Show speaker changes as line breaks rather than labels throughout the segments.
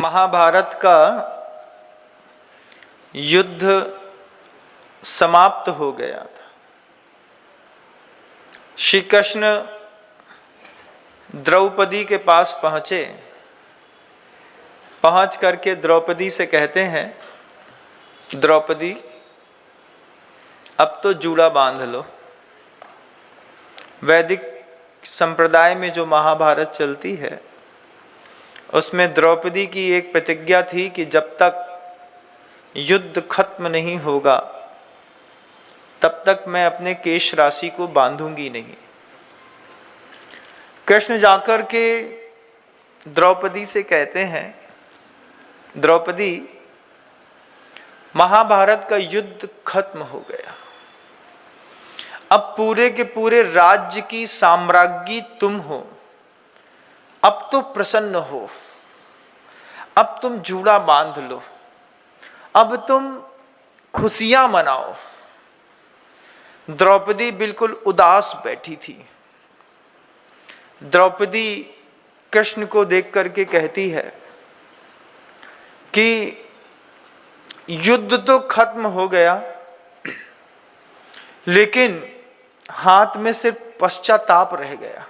महाभारत का युद्ध समाप्त हो गया था। श्री कृष्ण द्रौपदी के पास पहुंचे। पहुंच करके द्रौपदी से कहते हैं, द्रौपदी अब तो जूड़ा बांध लो। वैदिक संप्रदाय में जो महाभारत चलती है उसमें द्रौपदी की एक प्रतिज्ञा थी कि जब तक युद्ध खत्म नहीं होगा तब तक मैं अपने केश राशि को बांधूंगी नहीं। कृष्ण जाकर के द्रौपदी से कहते हैं, द्रौपदी महाभारत का युद्ध खत्म हो गया। अब पूरे के पूरे राज्य की साम्राज्ञी तुम हो। अब तो प्रसन्न हो, अब तुम जूड़ा बांध लो, अब तुम खुशियां मनाओ। द्रौपदी बिल्कुल उदास बैठी थी। द्रौपदी कृष्ण को देख करके कहती है कि युद्ध तो खत्म हो गया, लेकिन हाथ में सिर्फ पश्चाताप रह गया।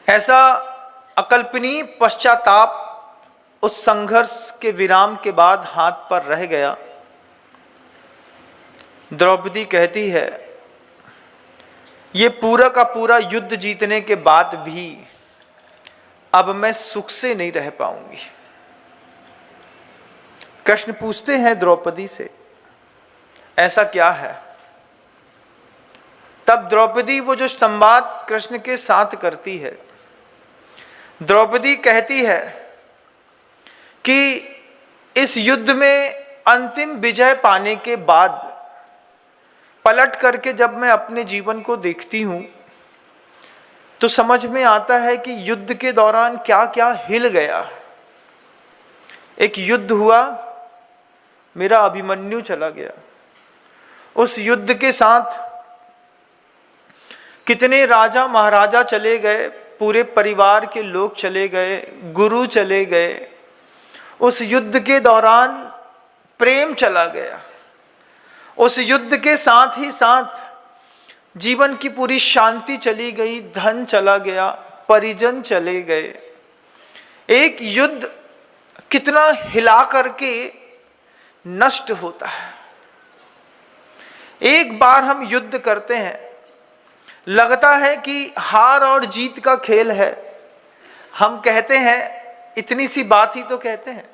ऐसा अकल्पनीय पश्चाताप उस संघर्ष के विराम के बाद हाथ पर रह गया। द्रौपदी कहती है, ये पूरा का पूरा युद्ध जीतने के बाद भी अब मैं सुख से नहीं रह पाऊंगी। कृष्ण पूछते हैं द्रौपदी से, ऐसा क्या है? तब द्रौपदी वो जो संवाद कृष्ण के साथ करती है, द्रौपदी कहती है कि इस युद्ध में अंतिम विजय पाने के बाद पलट करके जब मैं अपने जीवन को देखती हूं तो समझ में आता है कि युद्ध के दौरान क्या क्या हिल गया। एक युद्ध हुआ, मेरा अभिमन्यु चला गया। उस युद्ध के साथ कितने राजा महाराजा चले गए, पूरे परिवार के लोग चले गए, गुरु चले गए। उस युद्ध के दौरान प्रेम चला गया। उस युद्ध के साथ ही साथ जीवन की पूरी शांति चली गई, धन चला गया, परिजन चले गए। एक युद्ध कितना हिला करके नष्ट होता है। एक बार हम युद्ध करते हैं, लगता है कि हार और जीत का खेल है। हम कहते हैं, इतनी सी बात ही तो कहते हैं,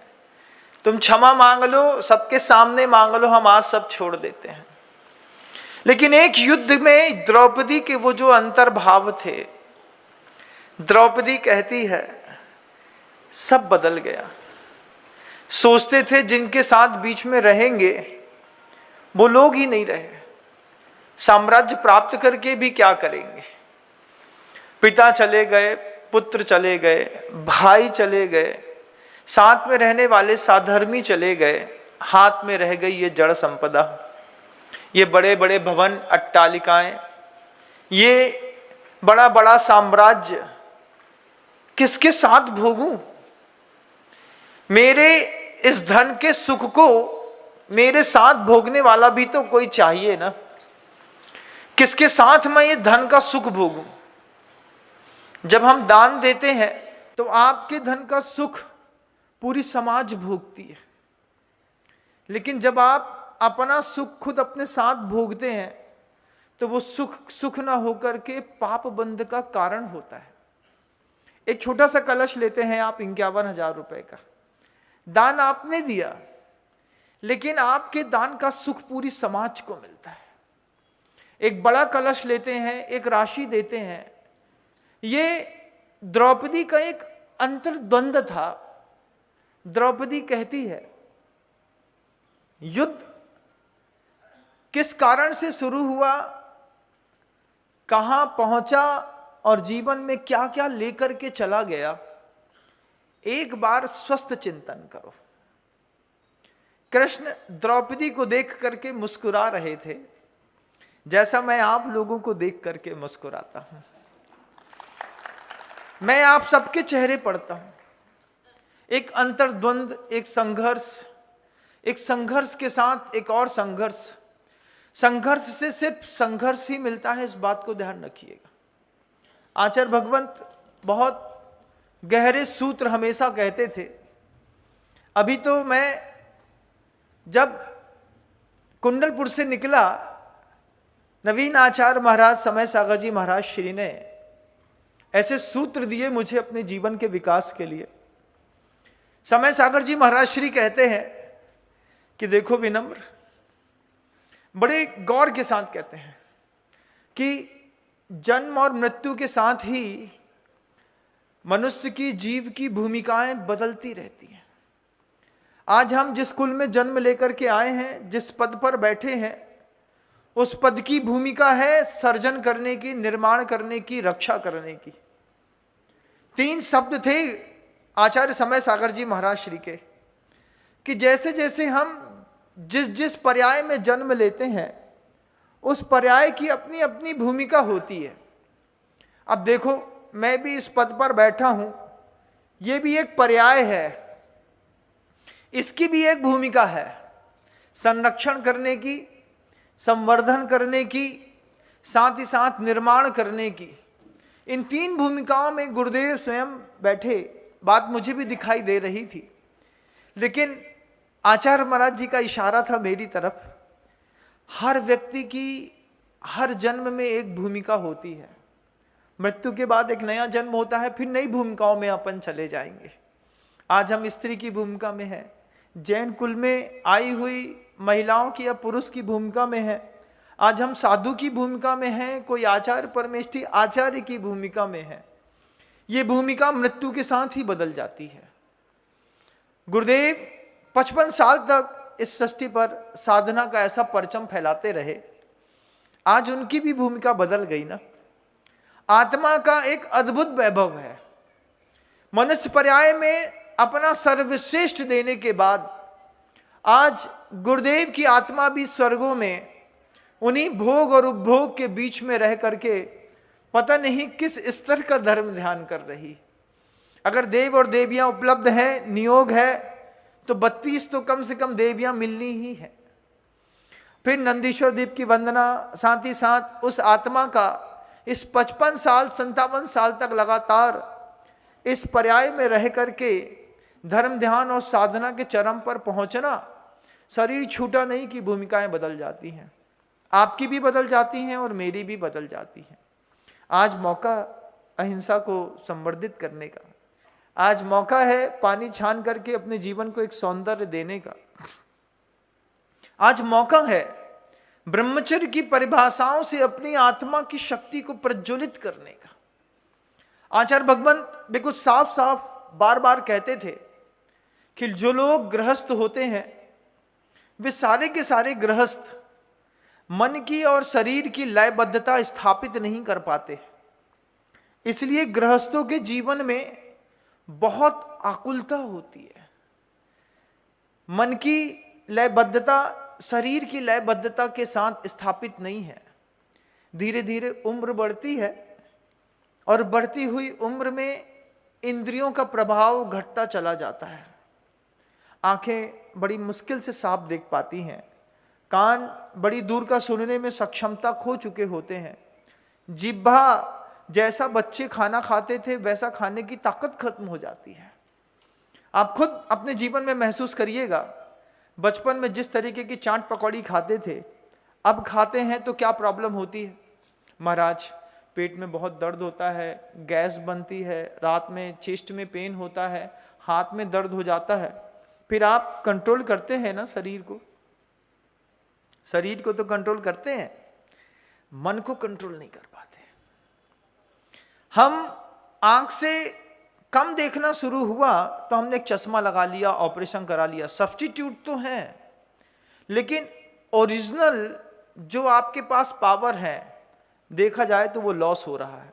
तुम क्षमा मांग लो, सबके सामने मांग लो, हम आज सब छोड़ देते हैं। लेकिन एक युद्ध में द्रौपदी के वो जो अंतर्भाव थे, द्रौपदी कहती है सब बदल गया। सोचते थे जिनके साथ बीच में रहेंगे वो लोग ही नहीं रहे। साम्राज्य प्राप्त करके भी क्या करेंगे? पिता चले गए, पुत्र चले गए, भाई चले गए, साथ में रहने वाले साधर्मी चले गए। हाथ में रह गई ये जड़ संपदा, ये बड़े बड़े भवन अट्टालिकाएं, ये बड़ा बड़ा साम्राज्य किसके साथ भोगूं? मेरे इस धन के सुख को मेरे साथ भोगने वाला भी तो कोई चाहिए ना। किसके साथ मैं ये धन का सुख भोगूं? जब हम दान देते हैं तो आपके धन का सुख पूरी समाज भोगती है, लेकिन जब आप अपना सुख खुद अपने साथ भोगते हैं तो वो सुख ना होकर के पाप बंध का कारण होता है। एक छोटा सा कलश लेते हैं आप, 51,000 रुपए का दान आपने दिया, लेकिन आपके दान का सुख पूरी समाज को मिलता है। एक बड़ा कलश लेते हैं, एक राशि देते हैं। ये द्रौपदी का एक अंतर्द्वंद था। द्रौपदी कहती है, युद्ध किस कारण से शुरू हुआ, कहां पहुंचा और जीवन में क्या क्या लेकर के चला गया, एक बार स्वस्थ चिंतन करो। कृष्ण द्रौपदी को देख करके मुस्कुरा रहे थे, जैसा मैं आप लोगों को देख करके मुस्कुराता हूं। मैं आप सबके चेहरे पढ़ता हूं। एक अंतर्द्वंद, एक संघर्ष के साथ एक और संघर्ष। संघर्ष से सिर्फ संघर्ष ही मिलता है, इस बात को ध्यान रखिएगा। आचार्य भगवंत बहुत गहरे सूत्र हमेशा कहते थे। अभी तो मैं जब कुंडलपुर से निकला, नवीन आचार्य महाराज, समय सागर जी महाराज श्री ने ऐसे सूत्र दिए मुझे अपने जीवन के विकास के लिए। समय सागर जी महाराज श्री कहते हैं कि देखो विनम्र, बड़े गौर के साथ कहते हैं कि जन्म और मृत्यु के साथ ही मनुष्य की, जीव की भूमिकाएं बदलती रहती हैं। आज हम जिस कुल में जन्म लेकर के आए हैं, जिस पद पर बैठे हैं, उस पद की भूमिका है सर्जन करने की, निर्माण करने की, रक्षा करने की। 3 शब्द थे आचार्य समय सागर जी महाराज श्री के कि जैसे जैसे हम जिस पर्याय में जन्म लेते हैं, उस पर्याय की अपनी अपनी भूमिका होती है। अब देखो, मैं भी इस पद पर बैठा हूं, यह भी एक पर्याय है, इसकी भी एक भूमिका है, संरक्षण करने की, संवर्धन करने की, साथ ही साथ निर्माण करने की। इन 3 भूमिकाओं में गुरुदेव स्वयं बैठे। बात मुझे भी दिखाई दे रही थी, लेकिन आचार्य महाराज जी का इशारा था मेरी तरफ। हर व्यक्ति की हर जन्म में एक भूमिका होती है। मृत्यु के बाद एक नया जन्म होता है, फिर नई भूमिकाओं में अपन चले जाएंगे। आज हम स्त्री की भूमिका में हैं, जैन कुल में आई हुई महिलाओं की या पुरुष की भूमिका में है। आज हम साधु की भूमिका में हैं, कोई आचार्य परमेष्ठी आचार्य की भूमिका में है। ये भूमिका मृत्यु के साथ ही बदल जाती है। गुरुदेव 55 साल तक इस सृष्टि पर साधना का ऐसा परचम फैलाते रहे। आज उनकी भी भूमिका बदल गई ना। आत्मा का एक अद्भुत वैभव है। मनुष्य पर्याय में अपना सर्वश्रेष्ठ देने के बाद आज गुरुदेव की आत्मा भी स्वर्गों में उन्हीं भोग और उपभोग के बीच में रह करके पता नहीं किस स्तर का धर्म ध्यान कर रही। अगर देव और देवियां उपलब्ध हैं, नियोग है, तो 32 तो कम से कम देवियां मिलनी ही है। फिर नंदीश्वर दीप की वंदना, साथ ही साथ उस आत्मा का इस 55 साल 57 साल तक लगातार इस पर्याय में रह करके धर्म ध्यान और साधना के चरम पर पहुंचना। शरीर छूटा नहीं कि भूमिकाएं बदल जाती हैं, आपकी भी बदल जाती हैं और मेरी भी बदल जाती हैं। आज मौका अहिंसा को संवर्धित करने का, आज मौका है पानी छान करके अपने जीवन को एक सौंदर्य देने का। आज मौका है ब्रह्मचर्य की परिभाषाओं से अपनी आत्मा की शक्ति को प्रज्वलित करने का। आचार्य भगवंत बिल्कुल साफ साफ बार बार कहते थे कि जो लोग गृहस्थ होते हैं, वे सारे के सारे गृहस्थ मन की और शरीर की लयबद्धता स्थापित नहीं कर पाते। इसलिए गृहस्थों के जीवन में बहुत आकुलता होती है। मन की लयबद्धता शरीर की लयबद्धता के साथ स्थापित नहीं है। धीरे धीरे उम्र बढ़ती है और बढ़ती हुई उम्र में इंद्रियों का प्रभाव घटता चला जाता है। आंखें बड़ी मुश्किल से साफ देख पाती हैं, कान बड़ी दूर का सुनने में सक्षमता खो चुके होते हैं, जिह्वा जैसा बच्चे खाना खाते थे वैसा खाने की ताकत खत्म हो जाती है। आप खुद अपने जीवन में महसूस करिएगा, बचपन में जिस तरीके की चाट पकौड़ी खाते थे, अब खाते हैं तो क्या प्रॉब्लम होती है। महाराज, पेट में बहुत दर्द होता है, गैस बनती है, रात में चेस्ट में पेन होता है, हाथ में दर्द हो जाता है। फिर आप कंट्रोल करते हैं ना शरीर को, शरीर को तो कंट्रोल करते हैं, मन को कंट्रोल नहीं कर पाते। हम आंख से कम देखना शुरू हुआ तो हमने एक चश्मा लगा लिया, ऑपरेशन करा लिया। सब्स्टिट्यूट तो है, लेकिन ओरिजिनल जो आपके पास पावर है देखा जाए तो वो लॉस हो रहा है।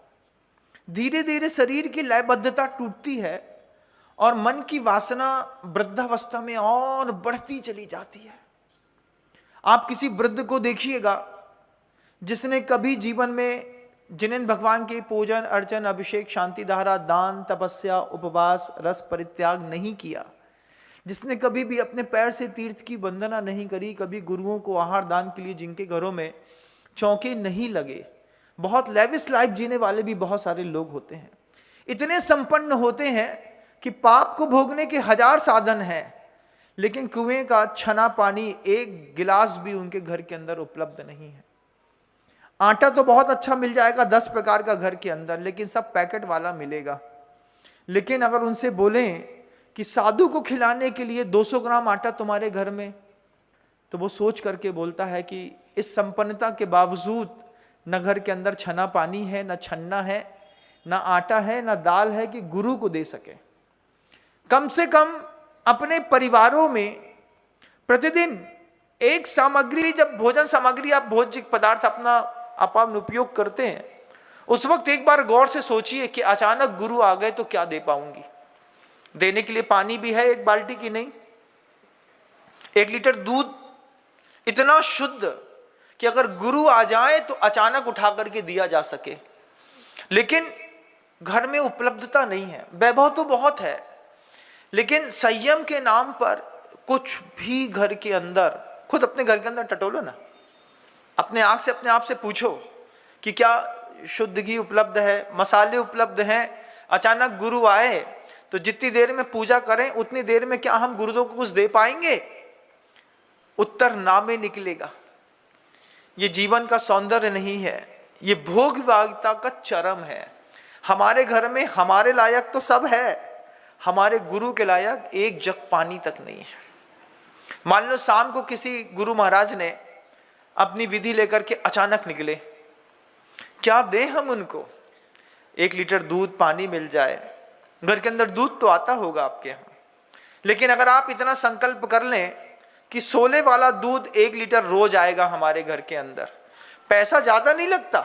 धीरे धीरे शरीर की लयबद्धता टूटती है और मन की वासना वृद्धावस्था में और बढ़ती चली जाती है। आप किसी वृद्ध को देखिएगा जिसने कभी जीवन में जिन्हें भगवान के पूजन अर्चन अभिषेक शांति धारा दान तपस्या उपवास रस परित्याग नहीं किया, जिसने कभी भी अपने पैर से तीर्थ की वंदना नहीं करी, कभी गुरुओं को आहार दान के लिए जिनके घरों में चौके नहीं लगे, बहुत लेविश लाइफ जीने वाले भी बहुत सारे लोग होते हैं, इतने संपन्न होते हैं कि पाप को भोगने के 1000 साधन हैं, लेकिन कुएं का छना पानी एक गिलास भी उनके घर के अंदर उपलब्ध नहीं है। आटा तो बहुत अच्छा मिल जाएगा 10 प्रकार का घर के अंदर, लेकिन सब पैकेट वाला मिलेगा। लेकिन अगर उनसे बोलें कि साधु को खिलाने के लिए 200 ग्राम आटा तुम्हारे घर में, तो वो सोच करके बोलता है कि इस संपन्नता के बावजूद न घर के अंदर छना पानी है, न छन्ना है, न आटा है, न दाल है कि गुरु को दे सके। कम से कम अपने परिवारों में प्रतिदिन एक सामग्री, जब भोजन सामग्री आप भोज्य पदार्थ अपना आप उपयोग करते हैं, उस वक्त एक बार गौर से सोचिए कि अचानक गुरु आ गए तो क्या दे पाऊंगी। देने के लिए पानी भी है 1 बाल्टी की नहीं, 1 लीटर दूध इतना शुद्ध कि अगर गुरु आ जाए तो अचानक उठा करके दिया जा सके, लेकिन घर में उपलब्धता नहीं है। वैभव तो बहुत है, लेकिन संयम के नाम पर कुछ भी घर के अंदर, खुद अपने घर के अंदर टटोलो ना, अपने आंख से अपने आप से पूछो कि क्या शुद्ध घी उपलब्ध है, मसाले उपलब्ध हैं। अचानक गुरु आए तो जितनी देर में पूजा करें उतनी देर में क्या हम गुरुदेव को कुछ दे पाएंगे? उत्तर ना में निकलेगा। ये जीवन का सौंदर्य नहीं है, ये भोग विभागिता का चरम है। हमारे घर में हमारे लायक तो सब है, हमारे गुरु के लायक एक जग पानी तक नहीं है। मान लो शाम को किसी गुरु महाराज ने अपनी विधि लेकर के अचानक निकले, क्या दें हम उनको? 1 लीटर दूध पानी मिल जाए, घर के अंदर दूध तो आता होगा आपके यहाँ, लेकिन अगर आप इतना संकल्प कर लें कि सोले वाला दूध 1 लीटर रोज आएगा हमारे घर के अंदर, पैसा ज्यादा नहीं लगता,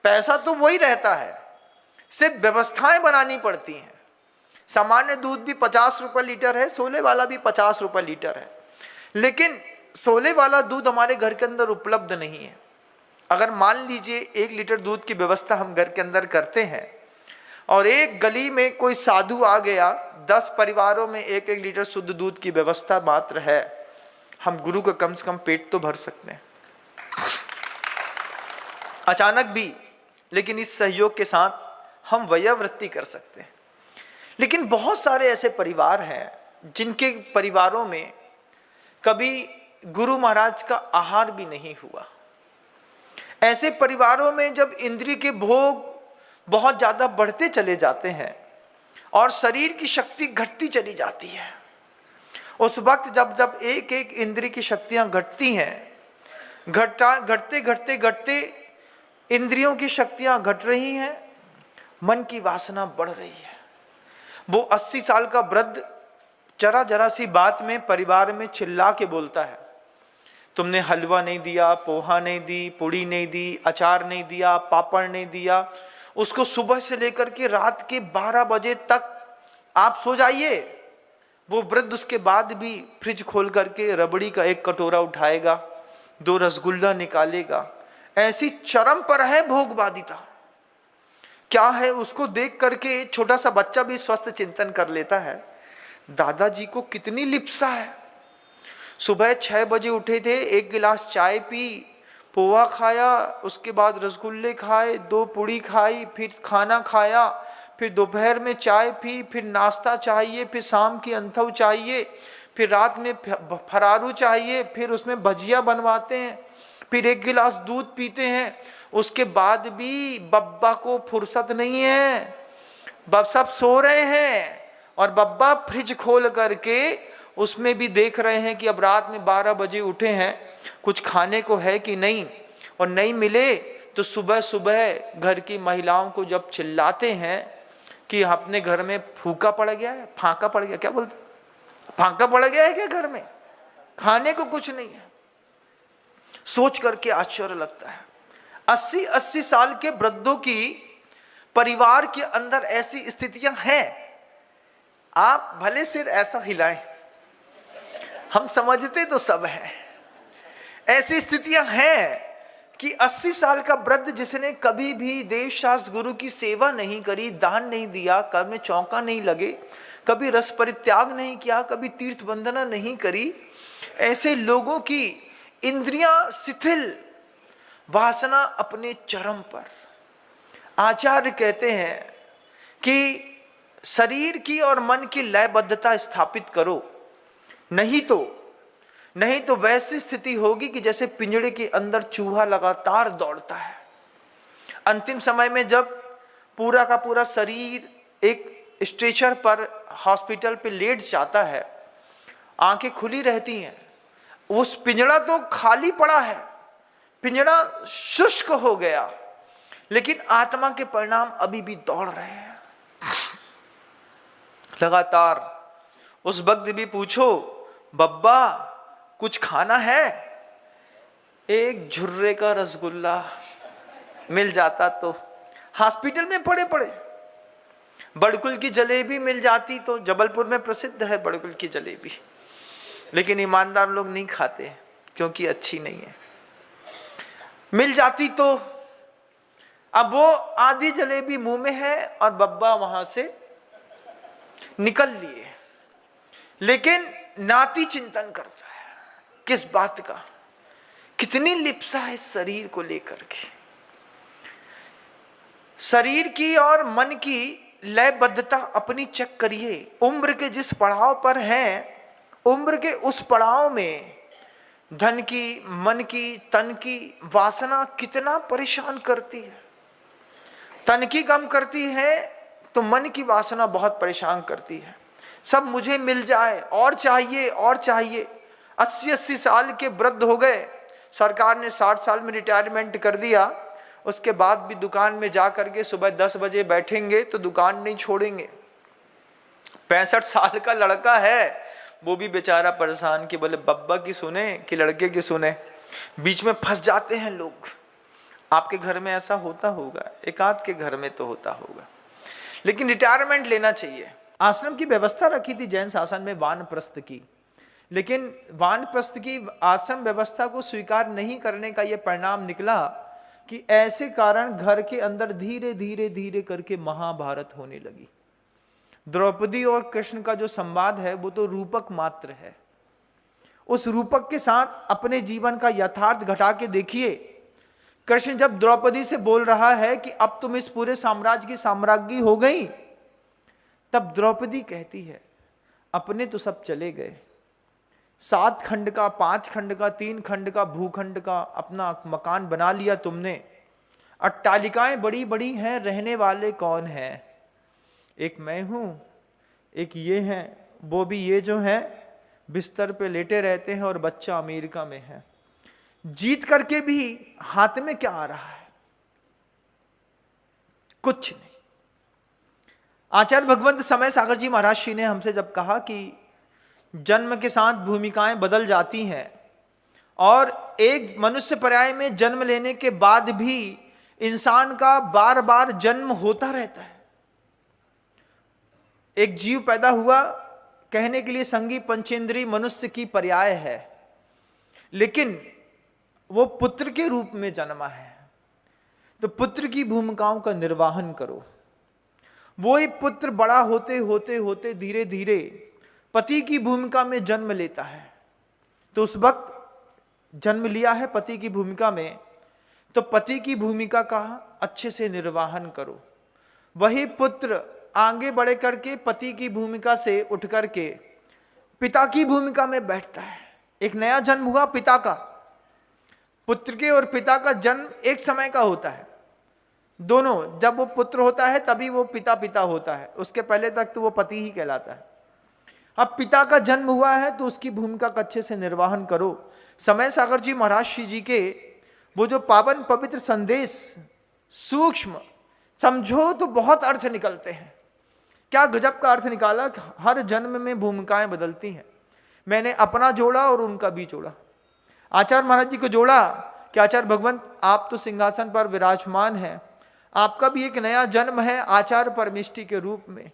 पैसा तो वही रहता है, सिर्फ व्यवस्थाएं बनानी पड़ती हैं। सामान्य दूध भी 50 रुपए लीटर है, सोले वाला भी 50 रुपए लीटर है, लेकिन सोले वाला दूध हमारे घर के अंदर उपलब्ध नहीं है। अगर मान लीजिए 1 लीटर दूध की व्यवस्था हम घर के अंदर करते हैं और एक गली में कोई साधु आ गया, 10 परिवारों में 1-1 लीटर शुद्ध दूध की व्यवस्था मात्र है, हम गुरु का कम से कम पेट तो भर सकते हैं अचानक भी। लेकिन इस सहयोग के साथ हम वयोवृत्ति कर सकते हैं। लेकिन बहुत सारे ऐसे परिवार हैं जिनके परिवारों में कभी गुरु महाराज का आहार भी नहीं हुआ। ऐसे परिवारों में जब इंद्रिय के भोग बहुत ज्यादा बढ़ते चले जाते हैं और शरीर की शक्ति घटती चली जाती है, उस वक्त जब जब एक एक इंद्रिय की शक्तियां घटती हैं, घटते घटते घटते इंद्रियों की शक्तियां घट रही हैं, मन की वासना बढ़ रही है। वो 80 साल का वृद्ध जरा जरा सी बात में परिवार में चिल्ला के बोलता है, तुमने हलवा नहीं दिया, पोहा नहीं दी, पुड़ी नहीं दी, अचार नहीं दिया, पापड़ नहीं दिया। उसको सुबह से लेकर के रात के 12 बजे तक आप सो जाइए, वो वृद्ध उसके बाद भी फ्रिज खोल करके रबड़ी का 1 कटोरा उठाएगा, 2 रसगुल्ला निकालेगा। ऐसी चरम पर है भोगवादिता। क्या है, उसको देख करके छोटा सा बच्चा भी स्वस्थ चिंतन कर लेता है, दादाजी को कितनी लिप्सा है। सुबह 6 बजे उठे थे, 1 गिलास चाय पी, पोहा खाया, उसके बाद रसगुल्ले खाए, 2 पूड़ी खाई, फिर खाना खाया, फिर दोपहर में चाय पी, फिर नाश्ता चाहिए, फिर शाम की अंथव चाहिए, फिर रात में फरारू चाहिए, फिर उसमें भजिया बनवाते हैं, फिर 1 गिलास दूध पीते हैं। उसके बाद भी बब्बा को फुर्सत नहीं है, सब सो रहे हैं और बब्बा फ्रिज खोल करके उसमें भी देख रहे हैं कि अब रात में 12 बजे उठे हैं, कुछ खाने को है कि नहीं, और नहीं मिले तो सुबह सुबह घर की महिलाओं को जब चिल्लाते हैं कि अपने घर में फूका पड़ गया है, फाका पड़ गया, क्या बोलते, फाका पड़ गया है क्या घर में, खाने को कुछ नहीं है। सोच करके आश्चर्य लगता है। 80-80 साल के वृद्धों की परिवार के अंदर ऐसी स्थितियां हैं। आप भले सिर ऐसा हिलाएं, हम समझते तो सब है, ऐसी स्थितियां हैं कि 80 साल का वृद्ध जिसने कभी भी देव शास्त्र गुरु की सेवा नहीं करी, दान नहीं दिया, कर्म में चौंका नहीं लगे, कभी रस परित्याग नहीं किया, कभी तीर्थ वंदना नहीं करी, ऐसे लोगों की इंद्रियां शिथिल, वासना अपने चरम पर। आचार्य कहते हैं कि शरीर की और मन की लयबद्धता स्थापित करो, नहीं तो वैसी स्थिति होगी कि जैसे पिंजड़े के अंदर चूहा लगातार दौड़ता है। अंतिम समय में जब पूरा का पूरा शरीर एक स्ट्रेचर पर हॉस्पिटल पे लेट जाता है, आंखें खुली रहती हैं, उस पिंजड़ा तो खाली पड़ा है, पिंजड़ा शुष्क हो गया, लेकिन आत्मा के परिणाम अभी भी दौड़ रहे हैं लगातार। उस वक्त भी पूछो, बब्बा कुछ खाना है? एक झुर्रे का रसगुल्ला मिल जाता तो हॉस्पिटल में पड़े पड़े, बड़कुल की जलेबी मिल जाती तो, जबलपुर में प्रसिद्ध है बड़कुल की जलेबी, लेकिन ईमानदार लोग नहीं खाते क्योंकि अच्छी नहीं है। मिल जाती तो अब वो आधी जलेबी मुंह में है और बब्बा वहां से निकल लिए, लेकिन नाती चिंतन करता है किस बात का, कितनी लिप्सा है शरीर को लेकर के। शरीर की और मन की लयबद्धता अपनी चेक करिए। उम्र के जिस पड़ाव पर हैं, उम्र के उस पड़ाव में धन की, मन की, तन की वासना कितना परेशान करती है। तन की कम करती है तो मन की वासना बहुत परेशान करती है। सब मुझे मिल जाए, और चाहिए और चाहिए। 80-80 साल के वृद्ध हो गए, सरकार ने 60 साल में रिटायरमेंट कर दिया, उसके बाद भी दुकान में जा करके सुबह 10 बजे बैठेंगे तो दुकान नहीं छोड़ेंगे। 65 साल का लड़का है, वो भी बेचारा परेशान कि बोले बब्बा की सुने कि लड़के की सुने, बीच में फंस जाते हैं लोग। आपके घर में ऐसा होता होगा, एक आध के घर में तो होता होगा, लेकिन रिटायरमेंट लेना चाहिए। आश्रम की व्यवस्था रखी थी जैन शासन में वानप्रस्थ की, लेकिन वानप्रस्थ की आश्रम व्यवस्था को स्वीकार नहीं करने का यह परिणाम निकला कि ऐसे कारण घर के अंदर धीरे धीरे धीरे करके महाभारत होने लगी। द्रौपदी और कृष्ण का जो संवाद है वो तो रूपक मात्र है। उस रूपक के साथ अपने जीवन का यथार्थ घटा के देखिए। कृष्ण जब द्रौपदी से बोल रहा है कि अब तुम इस पूरे साम्राज्य की साम्राज्ञी हो गई, तब द्रौपदी कहती है अपने तो सब चले गए, 7 खंड का, 5 खंड का, 3 खंड का भूखंड का अपना मकान बना लिया तुमने, अट्टालिकाएं बड़ी बड़ी हैं, रहने वाले कौन हैं? एक मैं हूं, एक ये हैं, वो भी ये जो हैं बिस्तर पे लेटे रहते हैं और बच्चा अमेरिका में है। जीत करके भी हाथ में क्या आ रहा है? कुछ नहीं। आचार्य भगवंत समय सागर जी महाराज जी ने हमसे जब कहा कि जन्म के साथ भूमिकाएं बदल जाती हैं और एक मनुष्य पर्याय में जन्म लेने के बाद भी इंसान का बार बार जन्म होता रहता है। एक जीव पैदा हुआ, कहने के लिए संगी पंचेंद्री मनुष्य की पर्याय है, लेकिन वो पुत्र के रूप में जन्मा है, तो पुत्र की भूमिकाओं का निर्वाहन करो। वो ही पुत्र बड़ा होते होते होते धीरे धीरे पति की भूमिका में जन्म लेता है, तो उस वक्त जन्म लिया है पति की भूमिका में, तो पति की भूमिका का अच्छे से निर्वाहन करो। वही पुत्र आगे बढ़े करके पति की भूमिका से उठ करके पिता की भूमिका में बैठता है। एक नया जन्म हुआ पिता का, पुत्र के और पिता का जन्म एक समय का होता है। दोनों, जब वो पुत्र होता है तभी वो पिता पिता होता है, उसके पहले तक तो वो पति ही कहलाता है। अब पिता का जन्म हुआ है तो उसकी भूमिका का अच्छे से निर्वाहन करो। समय सागर जी महाराज जी के वो जो पावन पवित्र संदेश सूक्ष्म समझो तो बहुत अर्थ निकलते हैं। क्या गजब का अर्थ निकाला, हर जन्म में भूमिकाएं बदलती हैं। मैंने अपना जोड़ा और उनका भी जोड़ा। आचार्य महाराज जी को जोड़ा कि आचार्य भगवंत आप तो सिंहासन पर विराजमान हैं, आपका भी एक नया जन्म है आचार्य परमिष्टि के रूप में।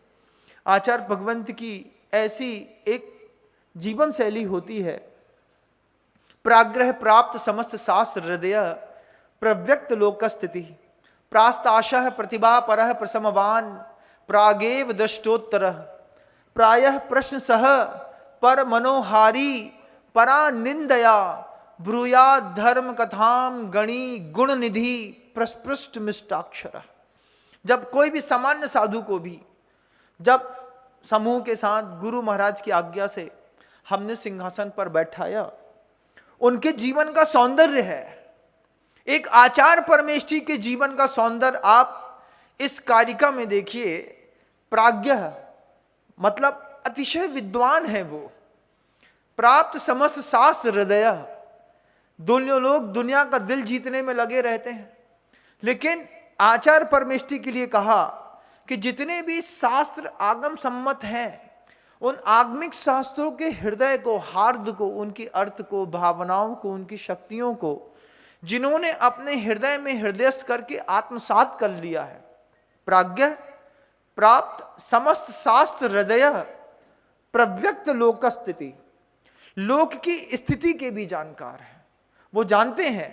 आचार्य भगवंत की ऐसी एक जीवन शैली होती है, प्राग्रह प्राप्त समस्त शास्त्र हृदय प्रव्यक्त लोक स्थिति प्रास्ताशः प्रतिभा परः प्रसमवान प्रागेव दृष्टोत्तर प्रायः प्रश्न सह पर मनोहारी परा निंदया ब्रूया धर्म कथाम गणी गुण निधि प्रस्पृष्ट मिष्टाक्षर। जब कोई भी सामान्य साधु को भी जब समूह के साथ गुरु महाराज की आज्ञा से हमने सिंहासन पर बैठाया, उनके जीवन का सौंदर्य है, एक आचार परमेष्ठी के जीवन का सौंदर्य आप इस कारिका में देखिए। प्राज्ञ मतलब अतिशय विद्वान है वो, प्राप्त समस्त शास्त्र हृदय। दोनों लोग दुनिया का दिल जीतने में लगे रहते हैं, लेकिन आचार परमेष्ठी के लिए कहा कि जितने भी शास्त्र आगम सम्मत हैं, उन आगमिक शास्त्रों के हृदय को, हार्द को, उनकी अर्थ को, भावनाओं को, उनकी शक्तियों को जिन्होंने अपने हृदय में हृदयस्थ करके आत्मसात कर लिया है, प्राज्ञ प्राप्त समस्त शास्त्र हृदय प्रव्यक्त लोक स्थिति, लोक की स्थिति के भी जानकार है। वो जानते हैं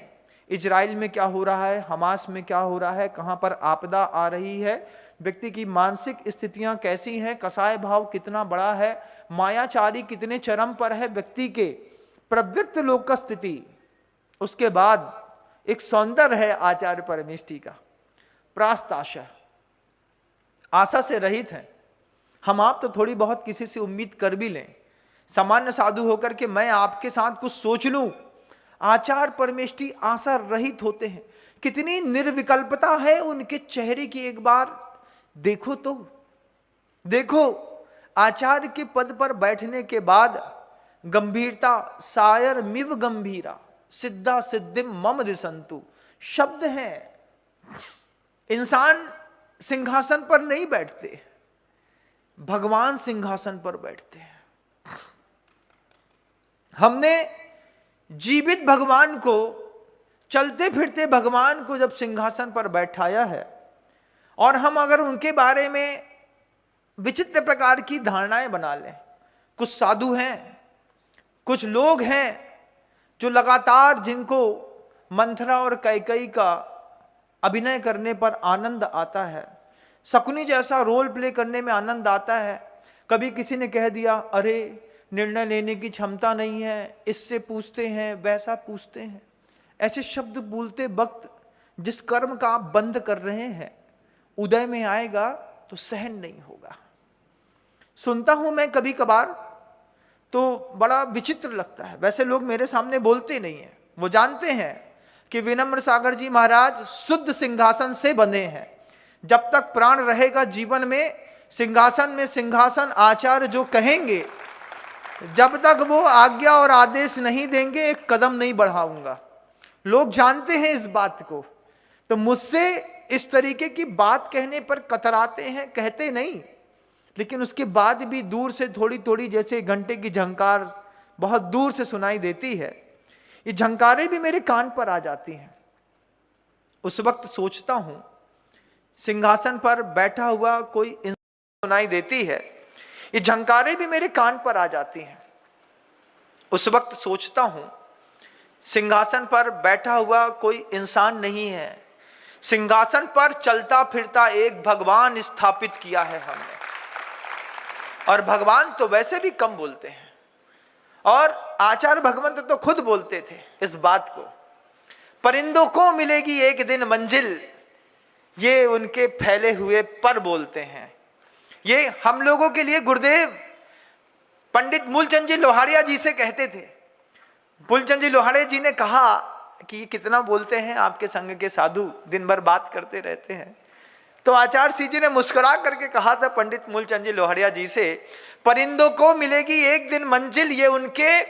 इजराइल में क्या हो रहा है, हमास में क्या हो रहा है, कहां पर आपदा आ रही है, व्यक्ति की मानसिक स्थितियां कैसी हैं, कसाय भाव कितना बड़ा है, मायाचारी कितने चरम पर है व्यक्ति के। प्रव्यक्त लोक स्थिति। उसके बाद एक सौंदर्य है आचार्य परमेष्ठी का, प्रास्ताशा, आशा से रहित है। हम आप तो थोड़ी बहुत किसी से उम्मीद कर भी लें, सामान्य साधु होकर के मैं आपके साथ कुछ सोच लूं, आचार परमेष्ठी आशा रहित होते हैं। कितनी निर्विकल्पता है उनके चेहरे की, एक बार देखो तो देखो। आचार्य के पद पर बैठने के बाद गंभीरता, सायर मिव गंभीरा सिद्धा सिद्धिम मम दिसंतु शब्द हैं। इंसान सिंहासन पर नहीं बैठते, भगवान सिंहासन पर बैठते हैं। हमने जीवित भगवान को, चलते फिरते भगवान को जब सिंहासन पर बैठाया है, और हम अगर उनके बारे में विचित्र प्रकार की धारणाएं बना लें, कुछ साधु हैं, कुछ लोग हैं जो लगातार, जिनको मंथरा और कैकेयी का अभिनय करने पर आनंद आता है, शकुनी जैसा रोल प्ले करने में आनंद आता है। कभी किसी ने कह दिया, अरे निर्णय लेने की क्षमता नहीं है, इससे पूछते हैं, वैसा पूछते हैं। ऐसे शब्द बोलते वक्त जिस कर्म का आप बंद कर रहे हैं, उदय में आएगा तो सहन नहीं होगा। सुनता हूं मैं कभी कभार तो बड़ा विचित्र लगता है। वैसे लोग मेरे सामने बोलते नहीं हैं, वो जानते हैं कि विनम्र सागर जी महाराज शुद्ध सिंहासन से बने हैं। जब तक प्राण रहेगा जीवन में, सिंहासन आचार्य जो कहेंगे, जब तक वो आज्ञा और आदेश नहीं देंगे एक कदम नहीं बढ़ाऊंगा। लोग जानते हैं इस बात को, तो मुझसे इस तरीके की बात कहने पर कतराते हैं, कहते नहीं, लेकिन उसके बाद भी दूर से थोड़ी थोड़ी, जैसे घंटे की झंकार बहुत दूर से सुनाई देती है, ये झंकारें भी मेरे कान पर आ जाती हैं। उस वक्त सोचता हूं, सिंहासन पर बैठा हुआ कोई इंसान सुनाई देती है, ये झंकारें भी मेरे कान पर आ जाती हैं। उस वक्त सोचता हूं, सिंहासन पर बैठा हुआ कोई इंसान नहीं है, सिंहासन पर चलता फिरता एक भगवान स्थापित किया है हमने। और भगवान तो वैसे भी कम बोलते हैं, और आचार्य भगवंत तो खुद बोलते थे इस बात को, परिंदों को मिलेगी एक दिन मंजिल, ये उनके फैले हुए पर बोलते हैं। ये हम लोगों के लिए गुरुदेव पंडित मूलचंद जी लोहारिया जी से कहते थे। मूलचंद जी लोहारिया जी ने कहा कि ये कितना बोलते हैं आपके संग के साधु, दिन भर बात करते रहते हैं। तो आचार्य श्री जी ने मुस्कुरा करके कहा था पंडित मूलचंद जी लोहारिया जी से, परिंदों को मिलेगी एक दिन मंजिल, ये उनके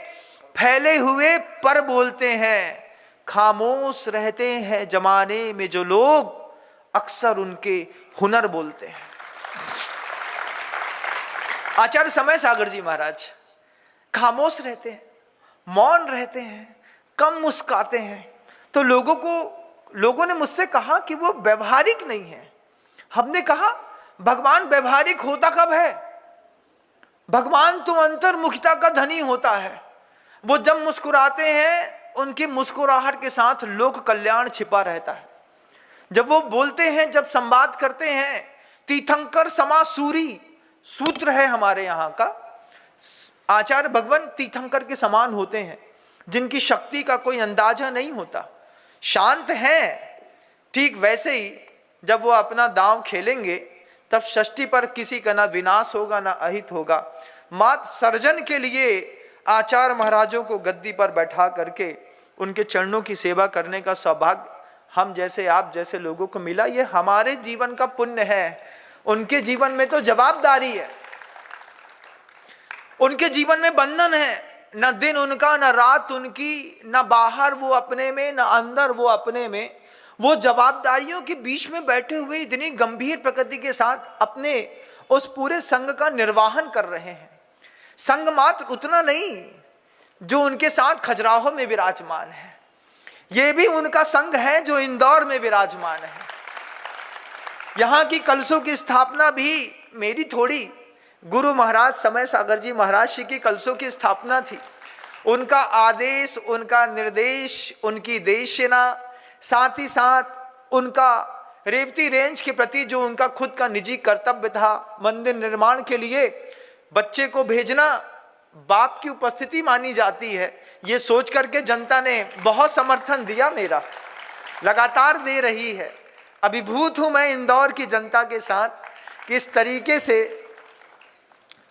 फैले हुए पर बोलते हैं। खामोश रहते हैं जमाने में जो लोग, अक्सर उनके हुनर बोलते हैं। आचार्य समय सागर जी महाराज खामोश रहते हैं, मौन रहते हैं, कम मुस्काते हैं। तो लोगों ने मुझसे कहा कि वो व्यवहारिक नहीं है। हमने कहा भगवान व्यवहारिक होता कब है? भगवान तो अंतर्मुखता का धनी होता है। वो जब मुस्कुराते हैं उनकी मुस्कुराहट के साथ लोक कल्याण छिपा रहता है। जब वो बोलते हैं, जब संवाद करते हैं, तीर्थंकर समा सूरी सूत्र है हमारे यहाँ का, आचार्य भगवान तीर्थंकर के समान होते हैं, जिनकी शक्ति का कोई अंदाजा नहीं होता, शांत हैं। ठीक वैसे ही जब वो अपना दांव खेलेंगे तब षष्ठी पर किसी का ना विनाश होगा ना अहित होगा। मात सर्जन के लिए आचार्य महाराजों को गद्दी पर बैठा करके उनके चरणों की सेवा करने का सौभाग्य हम जैसे आप जैसे लोगों को मिला, ये हमारे जीवन का पुण्य है। उनके जीवन में तो जवाबदारी है, उनके जीवन में बंधन है, न दिन उनका न रात उनकी, न बाहर वो अपने में न अंदर वो अपने में। वो जवाबदारियों के बीच में बैठे हुए इतनी गंभीर प्रकृति के साथ अपने उस पूरे संघ का निर्वाहन कर रहे हैं। संघ मात्र उतना नहीं जो उनके साथ खजुराहो में विराजमान है, ये भी उनका संघ है जो इंदौर में विराजमान है। यहाँ की कलशों की स्थापना भी मेरी थोड़ी, गुरु महाराज समय सागर जी महाराज जी की कलशों की स्थापना थी। उनका आदेश, उनका निर्देश, उनकी देशना, साथ ही साथ उनका रेवती रेंज के प्रति जो उनका खुद का निजी कर्तव्य था, मंदिर निर्माण के लिए बच्चे को भेजना बाप की उपस्थिति मानी जाती है, ये सोच करके जनता ने बहुत समर्थन दिया, मेरा लगातार दे रही है। अभिभूत हूं मैं इंदौर की जनता के साथ कि इस तरीके से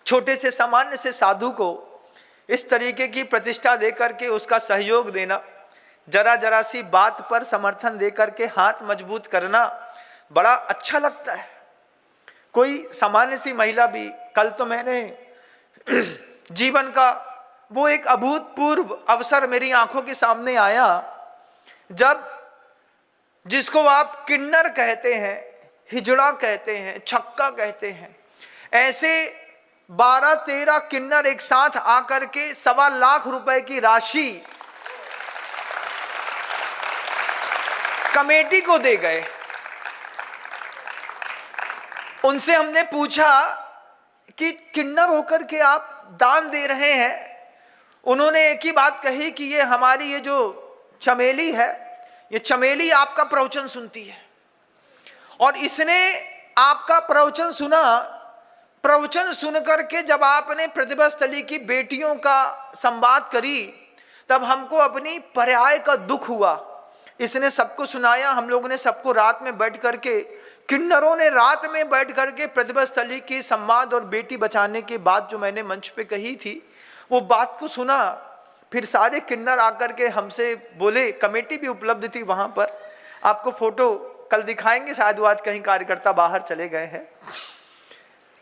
छोटे से सामान्य से साधु को इस तरीके की प्रतिष्ठा देकर के उसका सहयोग देना, जरा जरा सी बात पर समर्थन देकर के हाथ मजबूत करना बड़ा अच्छा लगता है। कोई सामान्य सी महिला भी, कल तो मैंने जीवन का वो एक अभूतपूर्व अवसर मेरी आंखों के सामने आया, जब जिसको आप किन्नर कहते हैं, हिजड़ा कहते हैं, छक्का कहते हैं, ऐसे 12-13 किन्नर एक साथ आकर के 1.25 लाख रुपए की राशि कमेटी को दे गए। उनसे हमने पूछा कि किन्नर होकर के आप दान दे रहे हैं। उन्होंने एक ही बात कही कि ये हमारी ये जो चमेली है, ये चमेली आपका प्रवचन सुनती है और इसने आपका प्रवचन सुना। प्रवचन सुन करके जब आपने प्रतिभा स्थली की बेटियों का संवाद करी, तब हमको अपनी पर्याय का दुख हुआ। इसने सबको सुनाया, हम लोगों ने सबको रात में बैठ करके, किन्नरों ने रात में बैठ करके प्रतिभा स्थली की संवाद और बेटी बचाने की बात जो मैंने मंच पे कही थी, वो बात को सुना। फिर सारे किन्नर आकर के हमसे बोले, कमेटी भी उपलब्ध थी वहां पर, आपको फोटो कल दिखाएंगे, शायद वो आज कहीं कार्यकर्ता बाहर चले गए हैं।